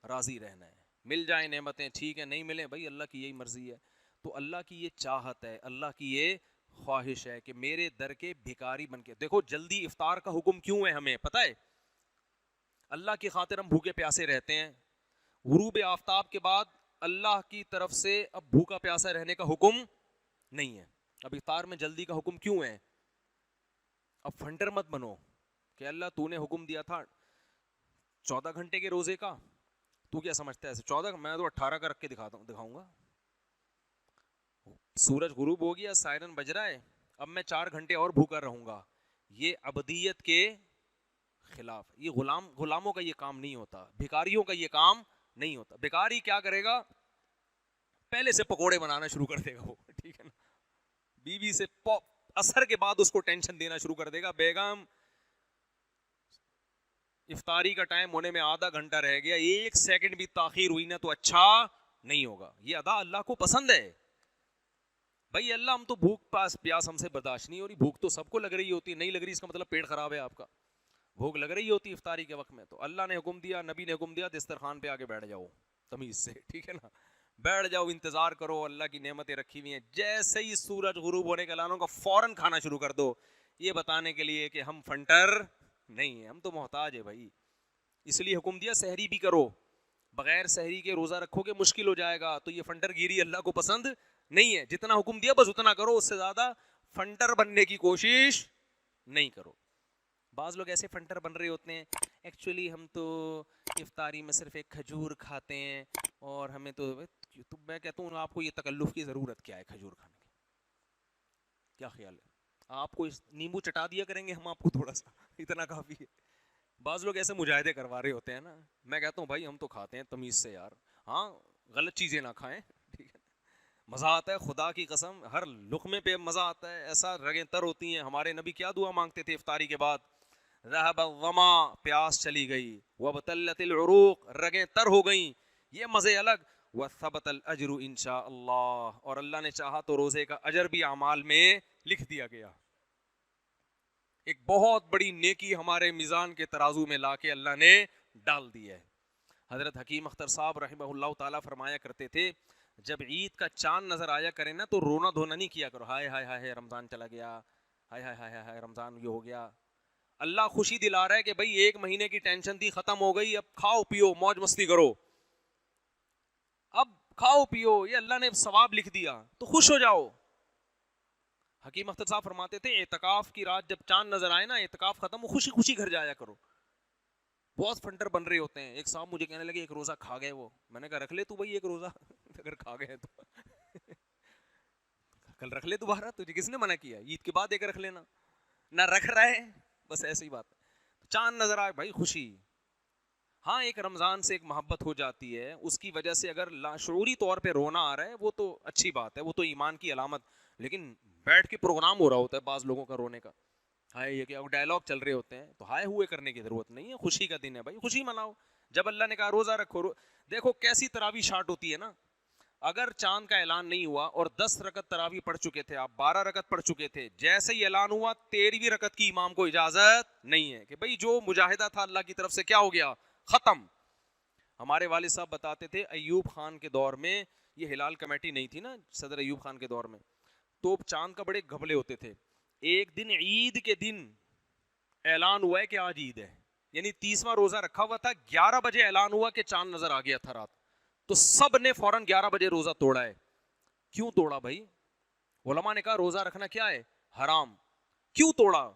راضی رہنا ہے. مل جائیں نعمتیں ٹھیک ہے, نہیں ملیں بھائی اللہ کی یہی مرضی ہے. تو اللہ کی یہ چاہت ہے, اللہ کی یہ خواہش ہے کہ میرے در کے بھکاری بن کے. دیکھو جلدی افطار کا حکم کیوں ہے ہمیں پتہ ہے, اللہ کی خاطر ہم بھوکے پیاسے رہتے ہیں. غروب آفتاب کے بعد اللہ کی طرف سے اب بھوکا پیاسا رہنے کا حکم نہیں ہے. اب افطار میں جلدی کا حکم کیوں ہے؟ اب فنٹر مت بنو کہ اللہ تو نے حکم دیا تھا 14 گھنٹے کے روزے کا, تو کیا سمجھتا ہے 14, میں تو 18 کا رکھ کے دکھاؤں گا. سورج غروب ہو گیا, سائرن بج رہا ہے, اب میں 4 گھنٹے اور بھوکا رہوں گا. یہ ابدیت کے خلاف, یہ غلاموں کا یہ کام نہیں ہوتا, بھکاریوں کا یہ کام نہیں ہوتا. بھکاری کیا کرے گا, پہلے سے پکوڑے بنانا شروع کر دے گا وہ, ٹھیک ہے نا, بیوی سے اثر کے بعد اس کو ٹینشن دینا شروع کر دے گا, بیگم افطاری کا ٹائم ہونے میں آدھا گھنٹہ رہ گیا, 1 سیکنڈ بھی تاخیر ہوئی نا تو اچھا نہیں ہوگا. یہ ادا اللہ کو پسند ہے. بھائی اللہ ہم تو بھوک پیاس ہم سے برداشت نہیں ہو رہی, بھوک تو سب کو لگ رہی ہوتی ہے, نہیں لگ رہی اس کا مطلب پیٹ خراب ہے آپ کا. بھوک لگ رہی ہوتی افطاری کے وقت میں, تو اللہ نے حکم دیا, نبی نے حکم دیا, دسترخوان پہ آگے بیٹھ جاؤ تمیز سے, ٹھیک ہے نا, بیٹھ جاؤ, انتظار کرو, اللہ کی نعمتیں رکھی ہوئی ہیں. جیسے ہی سورج غروب ہونے کے اعلان ہوگا فوراً کھانا شروع کر دو, یہ بتانے کے لیے کہ ہم فنٹر نہیں ہیں, ہم تو محتاج ہے بھائی. اس لیے حکم دیا سحری بھی کرو, بغیر سحری کے روزہ رکھو گے مشکل ہو جائے گا. تو یہ فنٹر گیری اللہ کو پسند نہیں ہے. جتنا حکم دیا بس اتنا کرو, اس سے زیادہ فنٹر بننے کی کوشش نہیں کرو. بعض لوگ ایسے فنٹر بن رہے ہوتے ہیں, ایکچولی ہم تو افطاری میں صرف ایک کھجور کھاتے ہیں, اور ہمیں تو میں کہتا ہوں آپ کو یہ تکلف کی ضرورت کیا ہے کھجور کھانے کی, کیا خیال ہے؟ آپ کو نیمبو چٹا دیا کریں گے ہم آپ کو تھوڑا سا, اتنا کافی ہے. بعض لوگ ایسے مجاہدے کروا رہے ہوتے ہیں نا, میں کہتا ہوں بھائی ہم تو کھاتے ہیں تمیز سے یار, ہاں غلط چیزیں نہ کھائیں, ٹھیک ہے, مزہ آتا ہے خدا کی قسم, ہر لقمے پہ مزہ آتا ہے, ایسا رگیں تر ہوتی ہیں. ہمارے نبی کیا دعا مانگتے تھے افطاری کے بعد, ذهب الظما, پیاس چلی گئی, وابتلت العروق, رگیں تر ہو گئیں, یہ مزے الگ, وثبت الاجر انشاء اللہ, اور اللہ نے چاہا تو روزے کا اجر بھی اعمال میں لکھ دیا گیا. ایک بہت بڑی نیکی ہمارے میزان کے ترازو میں لا کے اللہ نے ڈال دی ہے. حضرت حکیم اختر صاحب رحمہ اللہ تعالیٰ فرمایا کرتے تھے, جب عید کا چاند نظر آیا کرے نا تو رونا دھونا نہیں کیا کرو, ہائے ہائے ہائے رمضان چلا گیا, ہائے ہائے ہائے ہائے رمضان یہ ہو گیا. اللہ خوشی دلا رہا ہے کہ بھائی 1 مہینے کی ٹینشن تھی ختم ہو گئی, اب کھاؤ پیو موج مستی کرو, اب کھاؤ پیو, یہ اللہ نے ثواب لکھ دیا تو خوش ہو جاؤ. حکیم اختر صاحب فرماتے تھے اعتکاف کی رات جب چاند نظر آئے نا, اعتکاف ختم ہو, خوشی خوشی گھر جایا کرو. بہت فنٹر بن رہے ہوتے ہیں. ایک صاحب مجھے کہنے لگے 1 روزہ کھا گئے وہ, میں نے کہا رکھ لے تو بھائی 1 روزہ اگر کھا گئے تو کل رکھ لے دوبارہ, تجھے کس نے منع کیا, عید کے بعد 1 رکھ لینا, نہ رکھ رہے بس ایسی بات ہے. چاند نظر آئے بھائی خوشی, ہاں ایک رمضان سے ایک محبت ہو جاتی ہے, اس کی وجہ سے اگر لاشعوری طور پہ رونا آ رہا ہے وہ تو اچھی بات ہے, وہ تو ایمان کی علامت, لیکن بیٹھ کے پروگرام ہو رہا ہوتا ہے بعض لوگوں کا رونے کا, ہائے یہ کیا ڈائلاگ چل رہے ہوتے ہیں, تو ہائے ہوئے کرنے کی ضرورت نہیں ہے, خوشی کا دن ہے بھائی, خوشی مناؤ. جب اللہ نے کہا روزہ رکھو, دیکھو کیسی تراویح شارٹ ہوتی ہے نا, اگر چاند کا اعلان نہیں ہوا اور 10 رکعت تراویح پڑھ چکے تھے آپ, 12 رکعت پڑھ چکے تھے, جیسے ہی اعلان ہوا 13ویں رکعت کی امام کو اجازت نہیں ہے کہ بھائی جو مجاہدہ تھا اللہ کی طرف سے کیا ہو گیا, ختم. ہمارے والد صاحب بتاتے تھے ایوب خان کے دور میں, یہ ہلال کمیٹی نہیں تھی نا صدر ایوب خان کے دور میں, تو چاند کا بڑے گھپلے ہوتے تھے. ایک دن عید کے دن اعلان ہوا ہے کہ آج عید ہے, یعنی 30واں روزہ رکھا ہوا تھا, 11 بجے اعلان ہوا کہ چاند نظر آ گیا تھا رات, تو سب نے فوراً 11 بجے روزہ توڑا ہے. کیوں توڑا بھائی؟ علماء نے کہا روزہ رکھنا کیا ہے, حرام. کیوں توڑا؟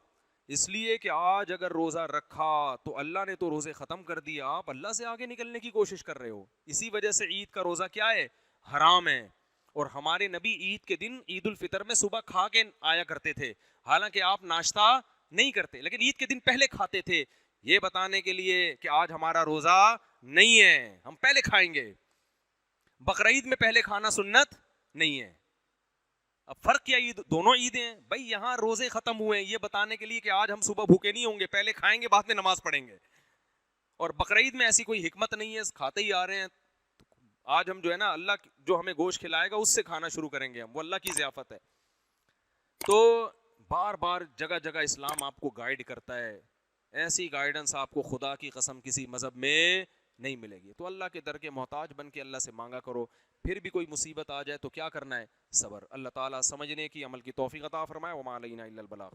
اس لیے کہ آج اگر روزہ رکھا تو اللہ نے تو روزے ختم کر دیا, آپ اللہ سے آگے نکلنے کی کوشش کر رہے ہو, اسی وجہ سے عید کا روزہ کیا ہے, حرام ہے. اور ہمارے نبی عید کے دن عید الفطر میں صبح کھا کے آیا کرتے تھے, حالانکہ آپ ناشتہ نہیں کرتے, لیکن عید کے دن پہلے کھاتے تھے, یہ بتانے کے لیے کہ آج ہمارا روزہ نہیں ہے, ہم پہلے کھائیں گے. بقرعید میں پہلے کھانا سنت نہیں ہے. اب فرق کیا, عید دونوں عیدیں ہیں بھائی, یہاں روزے ختم ہوئے ہیں یہ بتانے کے لیے کہ آج ہم صبح بھوکے نہیں ہوں گے, پہلے کھائیں گے بعد میں نماز پڑھیں گے. اور بقرعید میں ایسی کوئی حکمت نہیں ہے، کھاتے ہی آ رہے ہیں. آج ہم جو ہے نا اللہ جو ہمیں گوشت کھلائے گا اس سے کھانا شروع کریں گے ہم، وہ اللہ کی ضیافت ہے. تو بار بار جگہ جگہ اسلام آپ کو گائیڈ کرتا ہے. ایسی گائیڈنس آپ کو خدا کی قسم کسی مذہب میں نہیں ملے گی. تو اللہ کے در کے محتاج بن کے اللہ سے مانگا کرو. پھر بھی کوئی مصیبت آ جائے تو کیا کرنا ہے؟ صبر. اللہ تعالیٰ سمجھنے کی، عمل کی توفیق عطا فرمائے. وما علینا الا البلاغ.